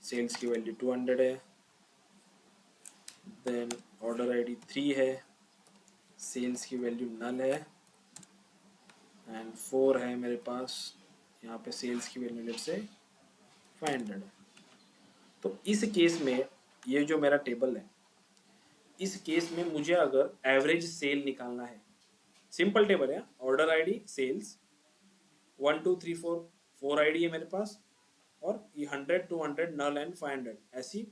[SPEAKER 1] सेल्स की वैल्यू 200 है, देन ऑर्डर आईडी 3 है, सेल्स की वैल्यू नल है, एंड 4 है मेरे पास, यहाँ पे सेल्स की वैल्यू लेट्स से 500 है। तो इस केस में ये जो मेरा टेबल है, इस केस में मुझे अगर एवरेज सेल निकालना है, सिंपल टेबल है, ऑर्डर आईडी, सेल्स, 1 2 3 4 4 आईडी है मेरे पास, और ये 100 200 नल एंड 500 ऐसी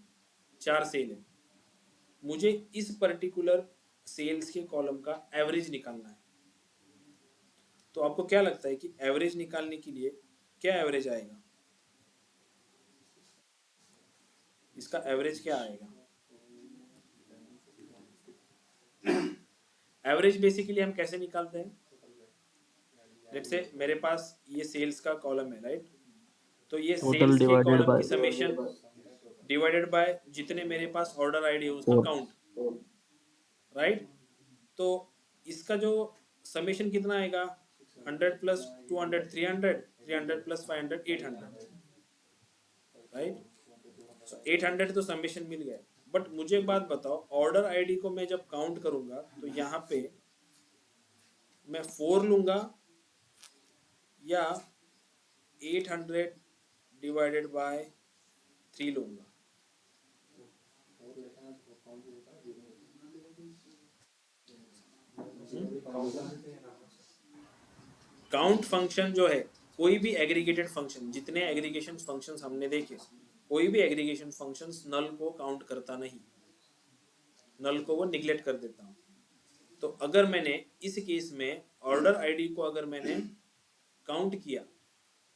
[SPEAKER 1] 4 सेल है। मुझे इस पर्टिकुलर सेल्स के कॉलम का एवरेज निकालना है। तो आपको क्या लगता है कि एवरेज निकालने के लिए क्या एवरेज आएगा? इसका एवरेज क्या आएगा? एवरेज बेसिकली हम कैसे निकालते हैं? लेट्स से मेरे पास ये सेल्स का कॉलम है, राइट। तो ये सेल्स के कॉलम की समेशन डिवाइडेड बाय जितने मेरे पास ऑर्डर आईडी है उसका काउंट, राइट। तो इसका जो समेशन कितना आएगा? 100 प्लस 200 300, 300 प्लस 500 800, राइट। सो 800 तो समेशन मिल गया। बट मुझे एक बात बताओ, ऑर्डर आईडी को मैं जब काउंट करूंगा तो यहाँ पे मैं 4 लूंगा या 800 डिवाइडेड बाय 3 लूंगा? काउंट फंक्शन जो है, कोई भी एग्रीगेटेड फंक्शन, जितने एग्रीगेशन फंक्शंस हमने देखे, कोई भी एग्रीगेशन फंक्शंस नल को काउंट करता नहीं, नल को वो निगलेक्ट कर देता हूँ। तो अगर मैंने इस केस में ऑर्डर आईडी को अगर मैंने काउंट किया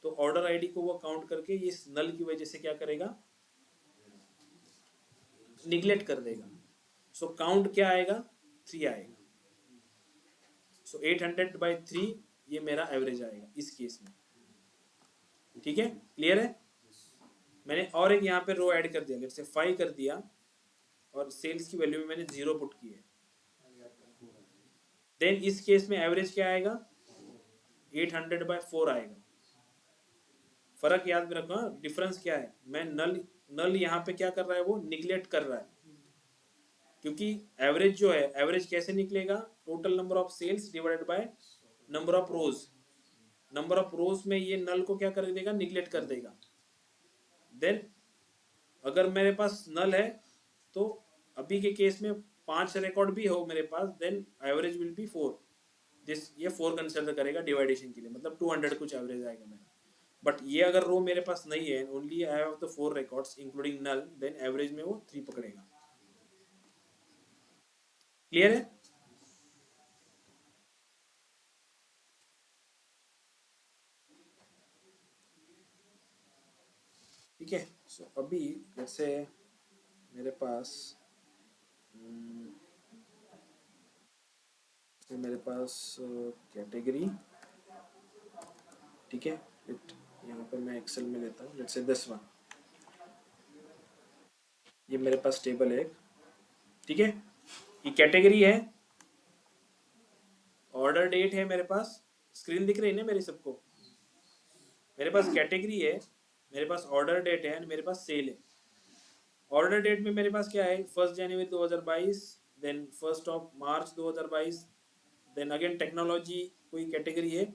[SPEAKER 1] तो ऑर्डर आईडी को वो काउंट करके इस नल की वजह से क्या करेगा? निगलेक्ट कर देगा। सो काउंट क्या आएगा? 3 आएगा। सो 800 बाय 3 ये मेरा एवरेज आएगा इस केस में। ठीक है, क्लियर है? मैंने और एक यहाँ पे रो ऐड कर दिया, लेट्स से 5 कर दिया, और सेल्स की वैल्यू में मैंने 0 पुट की है। देन इस केस में एवरेज क्या आएगा? 800 बाय 4 आएगा। फर्क याद में रखो, डिफरेंस क्या है? मैं नल यहाँ पे क्या कर रहा है? वो निगलेक्ट कर रहा है, क्योंकि एवरेज जो है, एवरेज कैसे निकलेगा? Total number of sales divided by number of rows. Number of rows में ये नल को क्या कर देगा? निगलेक्ट कर देगा। देन अगर मेरे पास नल है तो अभी के केस में 5 रिकॉर्ड भी हो मेरे पास, देन एवरेज विल बी 4। ये 4 कंसिडर करेगा डिवाइडेशन के लिए, मतलब 200 कुछ एवरेज आएगा मेरा। बट ये अगर रो मेरे पास नहीं है, only I have the 4 records including null, then average में वो 3 पकड़ेगा। क्लियर है? ठीक है। सो अभी जैसे मेरे पास कैटेगरी, ठीक है, यहाँ पर मैं एक्सेल में लेता हूँ, लेट्स से 10वां, ये मेरे पास टेबल है, ठीक है। ये कैटेगरी है, ऑर्डर डेट है मेरे पास, स्क्रीन दिख रही है ना मेरी सबको? मेरे पास कैटेगरी है, मेरे पास ऑर्डर डेट है, मेरे पास सेल है। ऑर्डर डेट में मेरे पास क्या है, 1 जनवरी 2022, then 1 March 2022, then again technology कोई कैटेगरी है,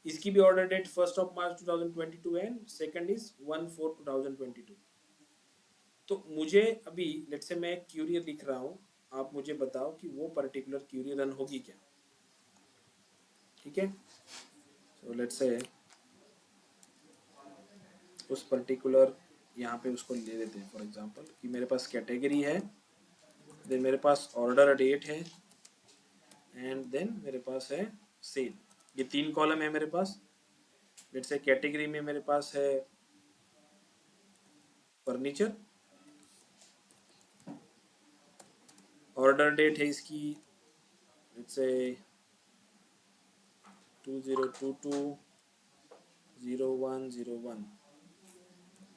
[SPEAKER 1] इसकी भी order date 1 March 2022 and second is 1/4/2022। तो मुझे अभी लेट्स से मैं क्यूरी लिख रहा हूँ, आप मुझे बताओ कि वो पर्टिकुलर क्यूरी रन होगी क्या। ठीक है, सो लेट्स से उस पर्टिकुलर यहाँ पे उसको ले लेते हैं फॉर एग्जांपल कि मेरे पास कैटेगरी है, देन मेरे पास ऑर्डर डेट है एंड देन मेरे पास है सेल। ये 3 कॉलम है मेरे पास। लेट्स से कैटेगरी में मेरे पास है फर्नीचर, ऑर्डर डेट है इसकी लेट्स से 2022/01/01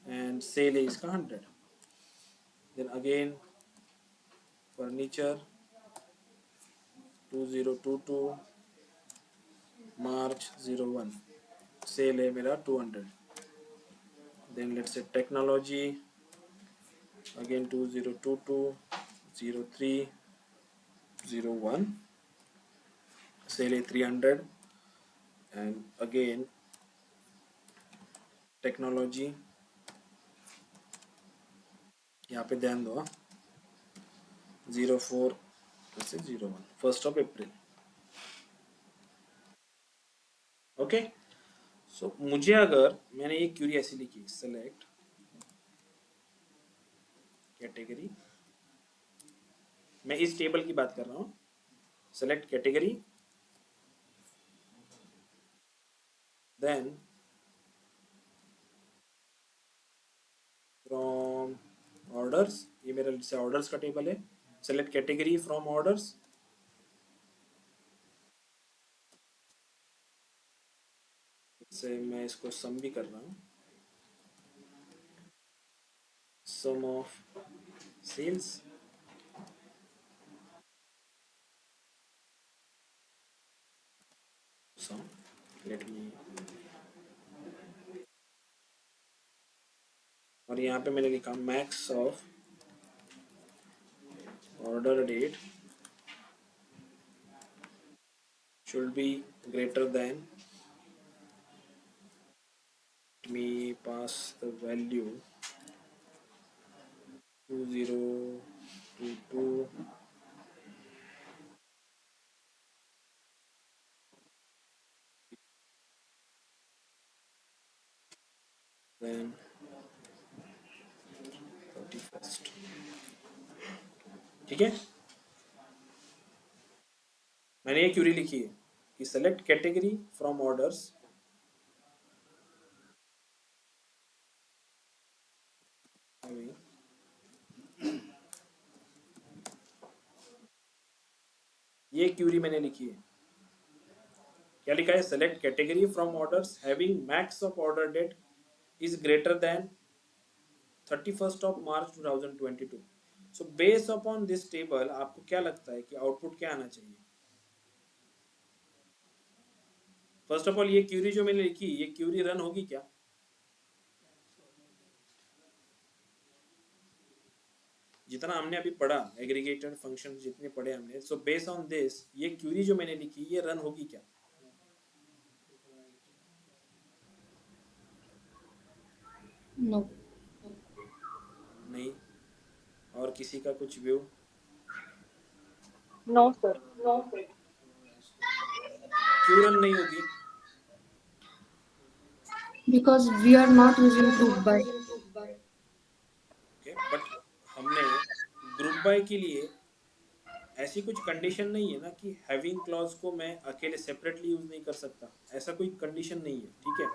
[SPEAKER 1] एंड सेल है इसका 100। देन अगेन फर्नीचर 2022/01, सेल है मेरा 200। Then let's say technology again 2022/03/01, sale है 300 एंड अगेन टेक्नोलॉजी, यहाँ पे ध्यान दो 04/01, 1 अप्रैल। ओके, सो मुझे अगर मैंने ये क्यूरी ऐसी लिखी, सेलेक्ट कैटेगरी, मैं इस टेबल की बात कर रहा हूँ, select category then from orders, ये मेरा जैसे ऑर्डर्स का टेबल है, सेलेक्ट कैटेगरी फ्रॉम ऑर्डर्स, से मैं इसको सम भी कर रहा हूँ, sum of sales sum, let me, और यहाँ पे मैंने लिखा max of order date should be greater than, let me pass the value 2022 then 31st। ठीक है, मैंने ये क्यूरी लिखी है कि सेलेक्ट कैटेगरी फ्रॉम ऑर्डर्स ये क्यूरी मैंने लिखी है, क्या लिखा है, select category from orders having max of order date is greater than 31st March 2022। So based upon this table आपको क्या लगता है कि आउटपुट क्या आना चाहिए। फर्स्ट ऑफ ऑल ये क्यूरी जो मैंने लिखी, ये क्यूरी रन होगी क्या। जितना हमने अभी पढ़ा एग्रीगेटेड फंक्शन जितने पढ़े हमने, सो बेस्ड ऑन दिस ये क्यूरी जो मैंने लिखी ये रन होगी क्या।
[SPEAKER 2] No.
[SPEAKER 1] नहीं, और किसी का कुछ व्यू।
[SPEAKER 5] No, sir.
[SPEAKER 1] क्यों रन नहीं होगी।
[SPEAKER 2] Because we are not using group by.
[SPEAKER 1] Okay, but हमने ग्रुप बाय के लिए ऐसी कुछ कंडीशन नहीं है ना कि हैविंग क्लॉज को मैं अकेले सेपरेटली यूज नहीं कर सकता, ऐसा कोई कंडीशन नहीं है। ठीक है,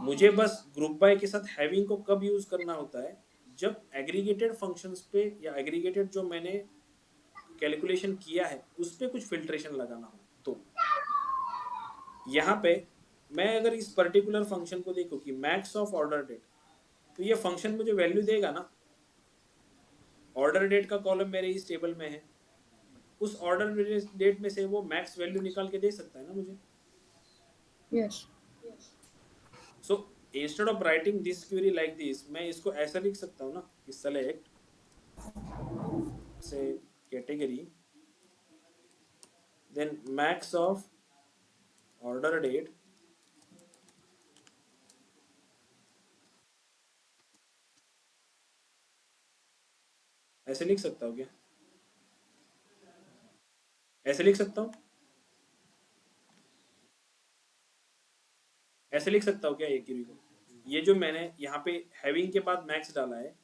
[SPEAKER 1] मुझे बस ग्रुप बाय के साथ हैविंग को कब यूज करना होता है, जब एग्रीगेटेड फंक्शंस पे या एग्रीगेटेड जो मैंने कैलकुलेशन किया है उस पे कुछ फिल्ट्रेशन लगाना हो। तो यहाँ पे मैं अगर इस पर्टिकुलर फंक्शन को देखूं कि मैक्स ऑफ ऑर्डर डेट, तो ये फंक्शन मुझे वैल्यू देगा ना। ऑर्डर डेट का कॉलम मेरे इस टेबल में है, उस ऑर्डर डेट में से वो मैक्स वैल्यू निकाल के दे सकता है ना मुझे।
[SPEAKER 2] Yes.
[SPEAKER 1] So instead of writing this query like this, मैं इसको ऐसा लिख सकता हूँ ना कि select say category, then max of order date ऐसे लिख सकता हूँ क्या? ऐसे लिख सकता हूँ? ऐसे लिख सकता हूँ क्या ये क्वेरी को? ये जो मैंने यहाँ पे हैविंग के बाद मैक्स डाला है,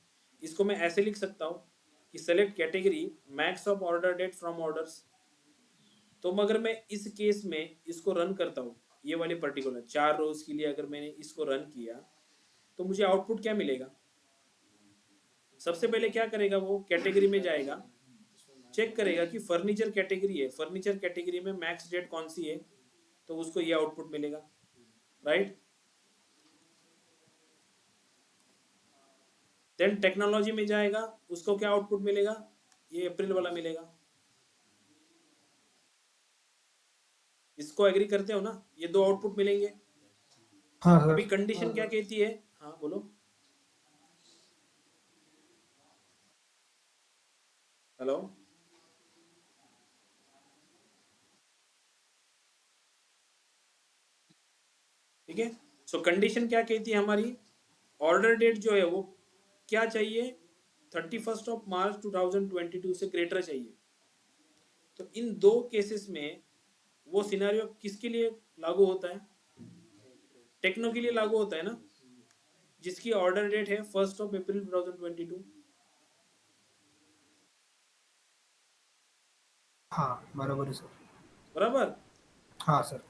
[SPEAKER 1] इसको मैं ऐसे लिख सकता हूँ कि select category max of order date from orders. तो अगर मैं इस केस में इसको रन करता हूँ, ये वाले पर्टिकुलर 4 रोज के लिए अगर मैंने इसको रन किया तो मुझे आउटपुट क्या मिलेगा? सबसे पहले क्या करेगा, वो कैटेगरी में जाएगा, चेक करेगा कि फर्नीचर कैटेगरी है, फर्नीचर कैटेगरी में मैक्स डेट कौन सी है, तो उसको ये आउटपुट मिलेगा, राइट। देन टेक्नोलॉजी में जाएगा, उसको क्या आउटपुट मिलेगा? ये अप्रैल वाला मिलेगा। इसको एग्री करते हो ना? ये 2 आउटपुट मिलेंगे।
[SPEAKER 4] हाँ
[SPEAKER 1] अभी
[SPEAKER 4] सर।
[SPEAKER 1] कंडीशन क्या कहती है? हाँ बोलो। हेलो, ठीक है। सो कंडीशन क्या कहती है हमारी? ऑर्डर डेट जो है वो क्या चाहिए? 31 मार्च 2022 से ग्रेटर चाहिए। तो इन 2 केसेस में वो सिनेरियो किसके लिए लागू होता है? टेक्नो के लिए लागू होता है ना, जिसकी ऑर्डर डेट है 1 अप्रैल 2022।
[SPEAKER 4] हाँ बराबर है सर।
[SPEAKER 1] बराबर।
[SPEAKER 4] हाँ सर।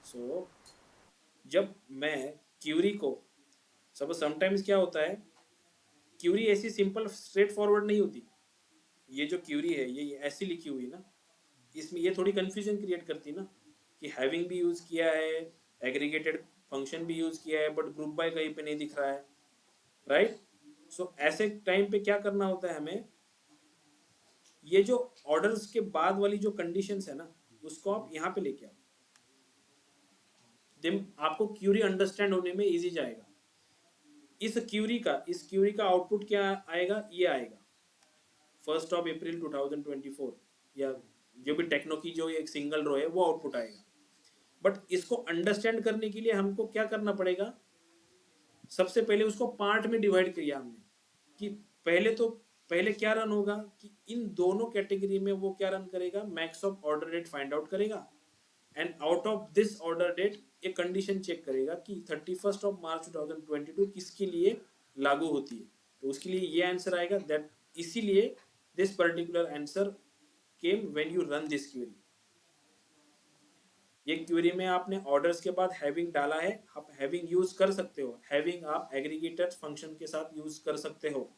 [SPEAKER 1] सो जब मैं क्यूरी को समटाइम्स क्या होता है, क्यूरी ऐसी सिंपल स्ट्रेट फॉरवर्ड नहीं होती। ये जो क्यूरी है ये ऐसी लिखी हुई ना, इसमें ये थोड़ी कंफ्यूजन क्रिएट करती ना कि हैविंग भी यूज किया है, एग्रीगेटेड फंक्शन भी यूज किया है, बट ग्रुप बाय कहीं पे नहीं दिख रहा है, राइट। सो ऐसे टाइम पे क्या करना होता है हमें, ये जो ऑर्डर्स के बाद वाली जो कंडीशंस है ना, उसको आप यहाँ पे लेके आओ, देन आपको क्यूरी अंडरस्टैंड होने में इजी जाएगा। इस क्यूरी का आउटपुट क्या आएगा? ये आएगा 1 अप्रैल 2024, या जो भी टेक्नो की जो एक सिंगल रो है वो आउटपुट आएगा। बट इसको अंडरस्टैंड करने के लिए हमको क्या करना पड़ेगा? सबसे पहले उसको पार्ट में डिवाइड किया हमने कि पहले क्या रन होगा कि इन दोनों कैटेगरी में वो क्या रन करेगा, max of order date find out करेगा, and out of this order date एक कंडीशन चेक करेगा कि 31 मार्च 2022 किसके लिए लागू होती है। तो उसके लिए ये आंसर आएगा, दैट इसीलिए this particular answer came when you run this query. ये क्वेरी में आपने ऑर्डर्स के बाद हैविंग डाला है, आप हैविंग यूज कर सकते हो, हैविंग आप एग्रीगेटर फंक्शन के साथ यूज कर सकते हो,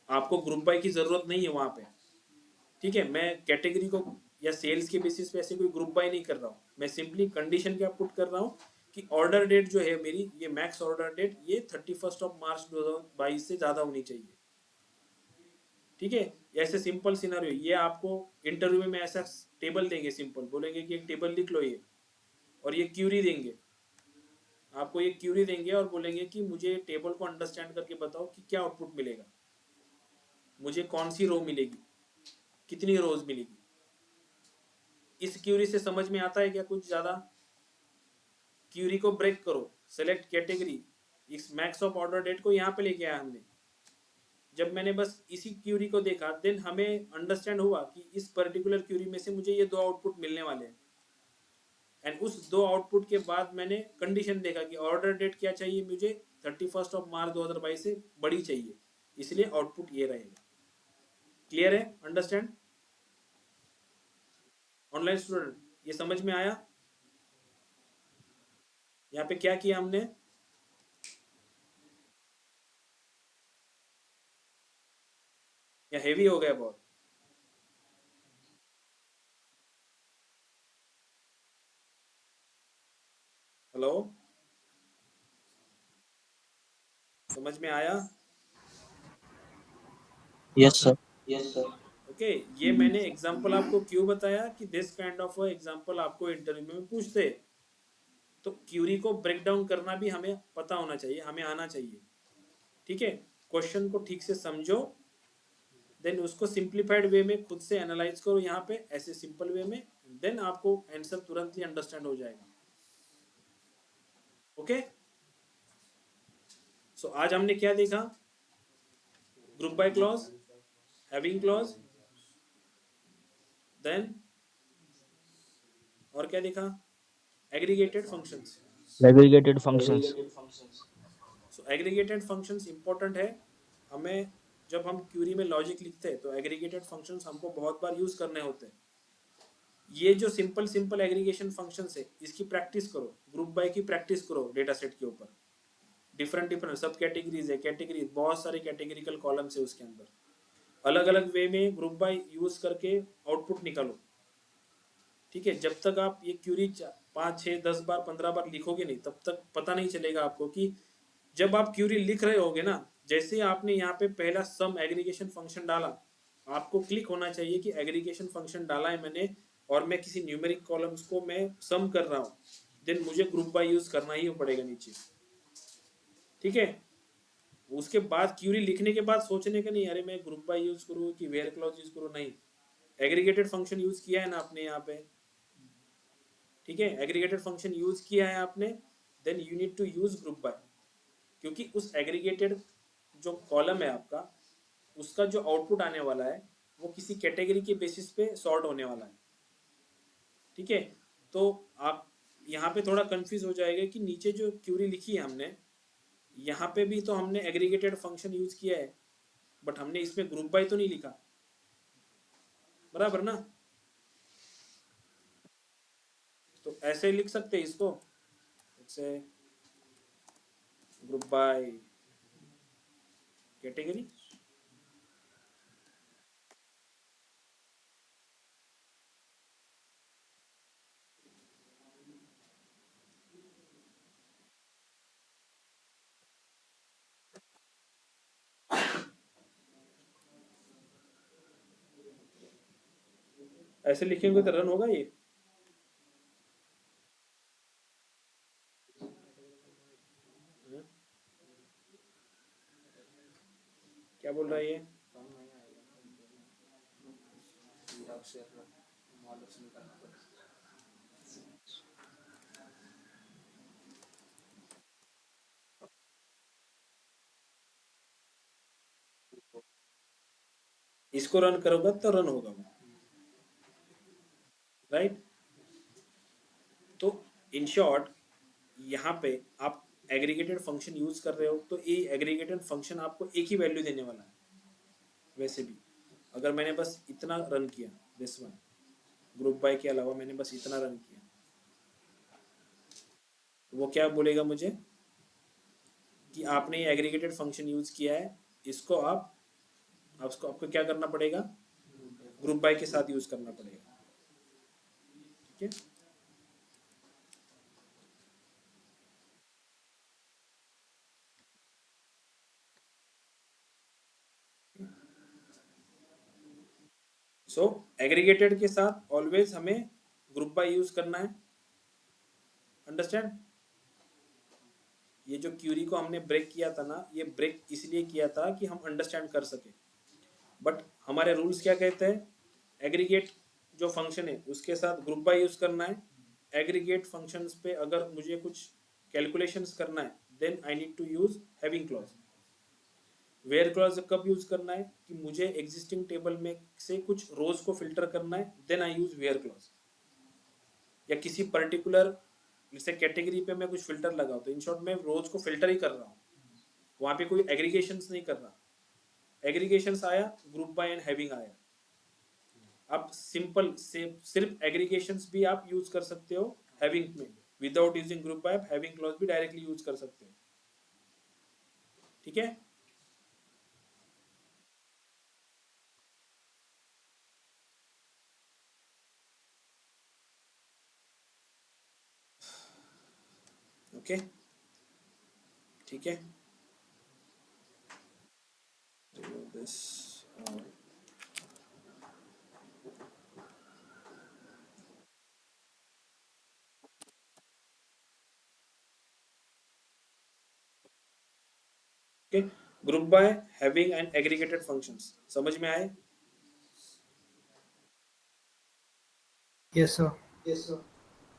[SPEAKER 1] आपको ग्रुप बाय की जरूरत नहीं है वहां पे, ठीक है। मैं कैटेगरी को या सेल्स के बेसिस पे ऐसे कोई ग्रुप बाय नहीं कर रहा हूँ, मैं सिंपली कंडीशन क्या पुट कर रहा हूँ कि ऑर्डर डेट जो है मेरी, ये मैक्स ऑर्डर डेट ये 31 मार्च 2022 से ज्यादा होनी चाहिए, ठीक है। ऐसे सिंपल सिनेरियो, ये आपको इंटरव्यू में ऐसा टेबल देंगे, सिंपल बोलेंगे कि एक टेबल लिख लो ये, और ये क्यूरी देंगे आपको, ये क्यूरी देंगे और बोलेंगे कि मुझे टेबल को अंडरस्टैंड करके बताओ कि क्या आउटपुट मिलेगा, मुझे कौन सी रो मिलेगी, कितनी रोज मिलेगी। इस क्यूरी से समझ में आता है क्या कुछ ज्यादा? क्यूरी को ब्रेक करो, सेलेक्ट कैटेगरी, इस मैक्स ऑफ ऑर्डर डेट को यहाँ पे लेके आया हमने। जब मैंने बस इसी क्यूरी को देखा, देन हमें अंडरस्टैंड हुआ कि इस पर्टिकुलर क्यूरी में से मुझे ये 2 आउटपुट मिलने वाले हैं, एंड उस 2 आउटपुट के बाद मैंने कंडीशन देखा कि ऑर्डर डेट क्या चाहिए मुझे, 31 मार्च 2022 से बड़ी चाहिए, इसलिए आउटपुट ये रहेगा। क्लियर है? Understand online student? ये समझ में आया? यहाँ पे क्या किया हमने, या हेवी हो गया बहुत? हेलो, समझ में आया?
[SPEAKER 5] Yes sir.
[SPEAKER 1] ओके, ये मैंने एग्जांपल आपको क्यों बताया कि दिस काइंड ऑफ एग्जांपल आपको इंटरव्यू में पूछते, तो क्यूरी को ब्रेक डाउन करना भी हमें पता होना चाहिए, हमें आना चाहिए। ठीक है, क्वेश्चन को ठीक से समझो, देन उसको सिंप्लीफाइड वे में खुद से एनालाइज करो यहाँ पे ऐसे सिंपल वे में, देन आपको आंसर तुरंत ही अंडरस्टैंड हो जाएगा। ओके, सो आज हमने क्या देखा? Group by clause, having clause, then और क्या देखा? Aggregated functions.
[SPEAKER 5] Aggregated functions.
[SPEAKER 1] So aggregated functions important है हमें, जब हम क्यूरी में लॉजिक लिखते हैं तो एग्रीगेटेड फंक्शंस हमको बहुत बार यूज करने होते हैं। ये जो सिंपल सिंपल एग्रीगेशन फंक्शंस है इसकी प्रैक्टिस करो, ग्रुप बाय की प्रैक्टिस करो डेटा सेट के ऊपर। डिफरेंट डिफरेंट सब कैटेगरीज है, कैटेगरीज बहुत सारे कैटेगरिकल कॉलम्स है उसके अंदर, अलग अलग वे में ग्रुप बाय यूज करके आउटपुट निकालो। ठीक है, जब तक आप ये क्यूरी 5 6 10 बार 15 बार लिखोगे नहीं तब तक पता नहीं चलेगा आपको कि जब आप क्यूरी लिख रहे होगे ना, जैसे आपने यहाँ पे पहला सम एग्रीगेशन फंक्शन डाला, आपको क्लिक होना चाहिए कि एग्रीगेशन फंक्शन डाला है मैंने और मैं किसी न्यूमेरिक कॉलम्स को मैं सम कर रहा हूँ, देन मुझे ग्रुप बाय यूज करना ही पड़ेगा नीचे। ठीक है, उसके बाद क्यूरी लिखने के बाद सोचने का नहीं अरे मैं ग्रुप बाय यूज करूँ कि वेयर क्लॉज यूज करूँ, नहीं, एग्रीगेटेड फंक्शन यूज किया है ना आपने यहाँ पे। ठीक है, एग्रीगेटेड फंक्शन यूज किया है आपने, then you need to use group by, क्योंकि उस एग्रीगेटेड जो कॉलम है आपका उसका जो आउटपुट आने वाला है वो किसी कैटेगरी के बेसिस पे सॉर्ट होने वाला है। ठीक है, तो आप यहाँ पे थोड़ा कंफ्यूज हो जाएगा कि नीचे जो क्यूरी लिखी है हमने, यहाँ पे भी तो हमने एग्रीगेटेड फंक्शन यूज किया है बट हमने इसमें ग्रुप बाय तो नहीं लिखा, बराबर ना? तो ऐसे लिख सकते हैं इसको, जैसे ग्रुप बाय कैटेगरी। ऐसे लिखेंगे तो रन होगा ये? क्या बोल रहा है ये?
[SPEAKER 3] कम नहीं आएगा, विदाउट शेयर मॉडल्स नहीं करना पड़ेगा।
[SPEAKER 1] इसको रन करोगे तो रन होगा वो, राइट? तो इन शॉर्ट यहाँ पे आप एग्रीगेटेड फंक्शन यूज कर रहे हो तो ये एग्रीगेटेड फंक्शन आपको एक ही वैल्यू देने वाला है। वैसे भी अगर मैंने बस इतना रन किया, दिस वन ग्रुप बाय के अलावा मैंने बस इतना रन किया, तो वो क्या बोलेगा मुझे कि आपने ये एग्रीगेटेड फंक्शन यूज किया है, इसको आपको क्या करना पड़ेगा? ग्रुप बाय के साथ यूज करना पड़ेगा। ठीक है, सो एग्रीगेटेड के साथ ऑलवेज हमें ग्रुप बाय यूज करना है। अंडरस्टैंड? ये जो क्यूरी को हमने ब्रेक किया था ना, ये ब्रेक इसलिए किया था कि हम अंडरस्टैंड कर सके, बट हमारे रूल्स क्या कहते हैं? एग्रीगेट जो फंक्शन है उसके साथ ग्रुप बाय यूज करना है। एग्रीगेट फंक्शंस पे अगर मुझे कुछ कैलकुलेशंस करना है then I need to use having clause. Where clause कब यूज करना है? कि मुझे एग्जिस्टिंग टेबल में से कुछ रोज को फिल्टर करना है, then I use where clause. या किसी पर्टिकुलर जैसे कैटेगरी पे मैं कुछ फिल्टर लगाऊं, तो इन शॉर्ट मैं रोज को फिल्टर ही कर रहा हूँ, वहां पे कोई एग्रीगेशंस नहीं कर रहा। एग्रीगेशंस आया, ग्रुप बाय एंड हैविंग आया। आप सिंपल से सिर्फ एग्रीगेशंस भी आप यूज कर सकते हो हैविंग में, without using group by having clause भी डायरेक्टली यूज कर सकते हो। ठीक है, ओके, ठीक है। This okay, group by having and aggregated functions. समझ में आए?
[SPEAKER 4] Yes sir.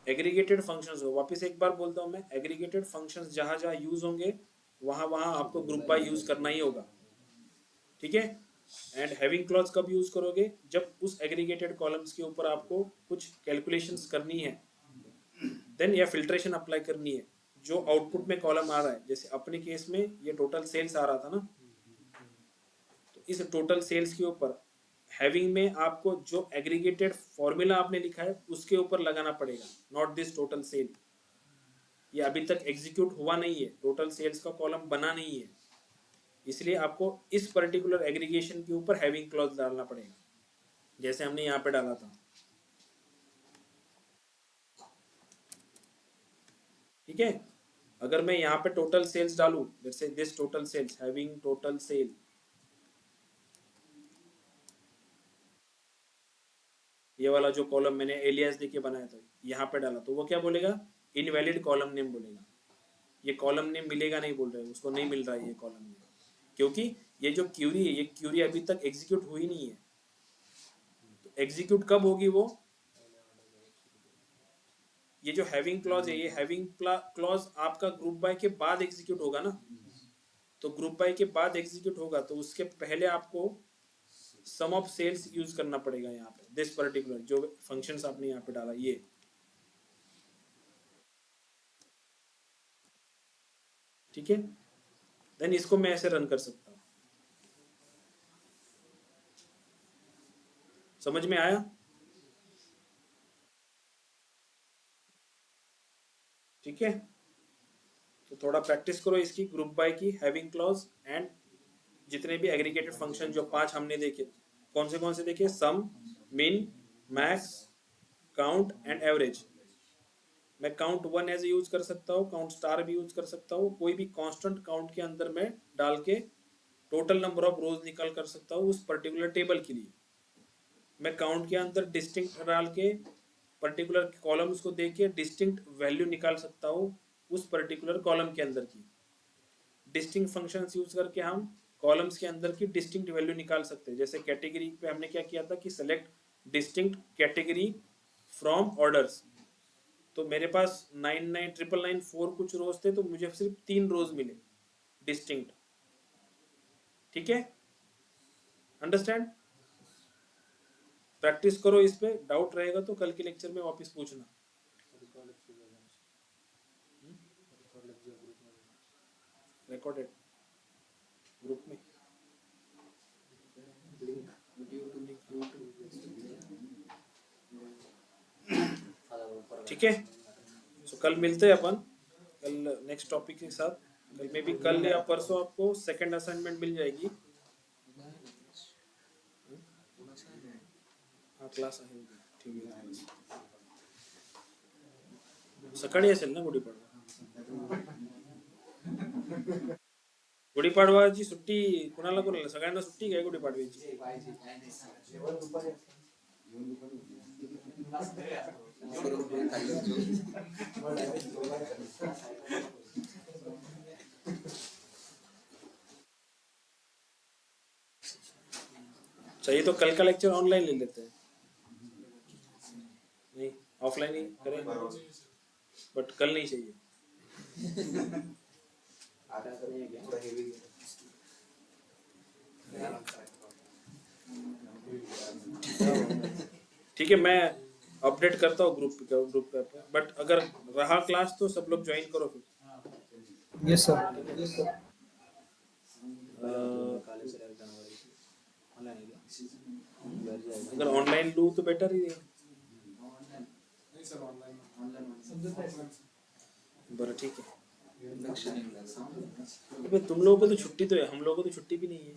[SPEAKER 1] एग्रीगेटेड फंक्शंस हो, वापस एक बार बोलता हूं मैं, एग्रीगेटेड फंक्शंस जहां जहां यूज होंगे वहां वहां आपको ग्रुप बाय यूज करना ही होगा, ठीक है। एंड हैविंग क्लॉज कब यूज करोगे? जब उस एग्रीगेटेड कॉलम्स के ऊपर आपको कुछ कैलकुलेशंस करनी है, देन या फिल्ट्रेशन अप्लाई करनी है जो आउटपुट में कॉलम आ रहा है। जैसे अपने केस में ये टोटल सेल्स आ रहा था ना, तो इस टोटल सेल्स के ऊपर हैविंग में आपको जो एग्रीगेटेड फॉर्मूला आपने लिखा है उसके ऊपर लगाना पड़ेगा, नॉट दिस टोटल सेल। ये अभी तक एग्जीक्यूट हुआ नहीं है, टोटल सेल्स का कॉलम बना नहीं है, इसलिए आपको इस पर्टिकुलर एग्रीगेशन के ऊपर हैविंग क्लॉज डालना पड़ेगा, जैसे हमने यहाँ पे डाला था, ठीक है। अगर मैं यहाँ पे टोटल सेल्स डालूं, जैसे this total sales, having total sale, ये वाला जो कॉलम मैंने एलियास देके बनाया था यहाँ पे डाला, तो वो क्या बोलेगा? इनवैलिड कॉलम नेम बोलेगा। ये कॉलम नेम मिलेगा नहीं बोल रहे हैं, उसको नहीं मिल रहा है ये कॉलम नेम, क्योंकि ये जो क्यूरी है, ये क्यूरी अभी तक एग्जीक्यूट हुई नहीं है। तो एग्जीक्यूट कब होगी वो? ये जो हैविंग क्लॉज है, ये हैविंग क्लॉज आपका ग्रुप बाय के बाद एग्जीक्यूट होगा ना, तो ग्रुप बाय के बाद एग्जीक्यूट होगा तो उसके पहले आपको सम ऑफ सेल्स यूज करना पड़ेगा यहाँ पे, दिस पर्टिकुलर जो फंक्शंस आपने यहाँ पे डाला ये, ठीक है। देन इसको मैं ऐसे रन कर सकता हूँ। समझ में आया? ठीक है, तो थोड़ा प्रैक्टिस करो इसकी, ग्रुप बाय की, हैविंग क्लॉज एंड जितने भी एग्रीगेटेड फंक्शन जो 5 हमने देखे, कौन से देखे? सम, मिन, मैक्स, काउंट एंड एवरेज। मैं काउंट 1 ऐसे यूज कर सकता हूँ, काउंट स्टार भी यूज कर सकता हूँ, कोई भी कांस्टेंट काउंट के अंदर में डाल के टोटल नंबर ऑफ रोज निकाल कर सकता हूँ उस पर्टिकुलर टेबल के लिए। मैं काउंट के अंदर डिस्टिंक्ट डाल के पर्टिकुलर कॉलम्स को देख के डिस्टिंक्ट वैल्यू निकाल सकता हूँ उस पर्टिकुलर कॉलम के अंदर की। डिस्टिंक्ट फंक्शंस यूज करके हम कॉलम्स के अंदर की डिस्टिंक्ट वैल्यू निकाल सकते हैं। जैसे कैटेगरी पे हमने क्या किया था कि select distinct category from orders, तो मेरे पास 999994 कुछ रोज थे, तो मुझे सिर्फ 3 रोज मिले डिस्टिंक्ट, ठीक है। अंडरस्टैंड? प्रैक्टिस करो इस पे, डाउट रहेगा तो कल के लेक्चर में वापस पूछना। रिकॉर्डेड ग्रुप में ठीक है। सो कल मिलते हैं अपन, कल नेक्स्ट टॉपिक के साथ। कल में भी, कल या परसों आपको सेकंड असाइनमेंट मिल जाएगी। हाँ क्लास आहे, ठीक आहे। सकाळी असेल ना गुढीपाडवा? गुढीपाडवाची सुट्टी कुणाला कुणाला? सगळ्यांना सुट्टी काय गुढीपाडव्याची? चाहिए तो कल का लेक्चर ऑनलाइन ले लेते हैं, नहीं ऑफलाइन ही करें, बट कल नहीं चाहिए। ठीक है, मैं अपडेट करता हूँ ग्रुप पे, बट अगर रहा क्लास तो सब लोग ज्वाइन करो फिर।
[SPEAKER 4] Yes sir.
[SPEAKER 1] अगर ऑनलाइन लूँ तो बेटर ही है। बरं ठीक है। अबे तुम लोगों को तो छुट्टी तो है, हम लोगों को तो छुट्टी भी नहीं है।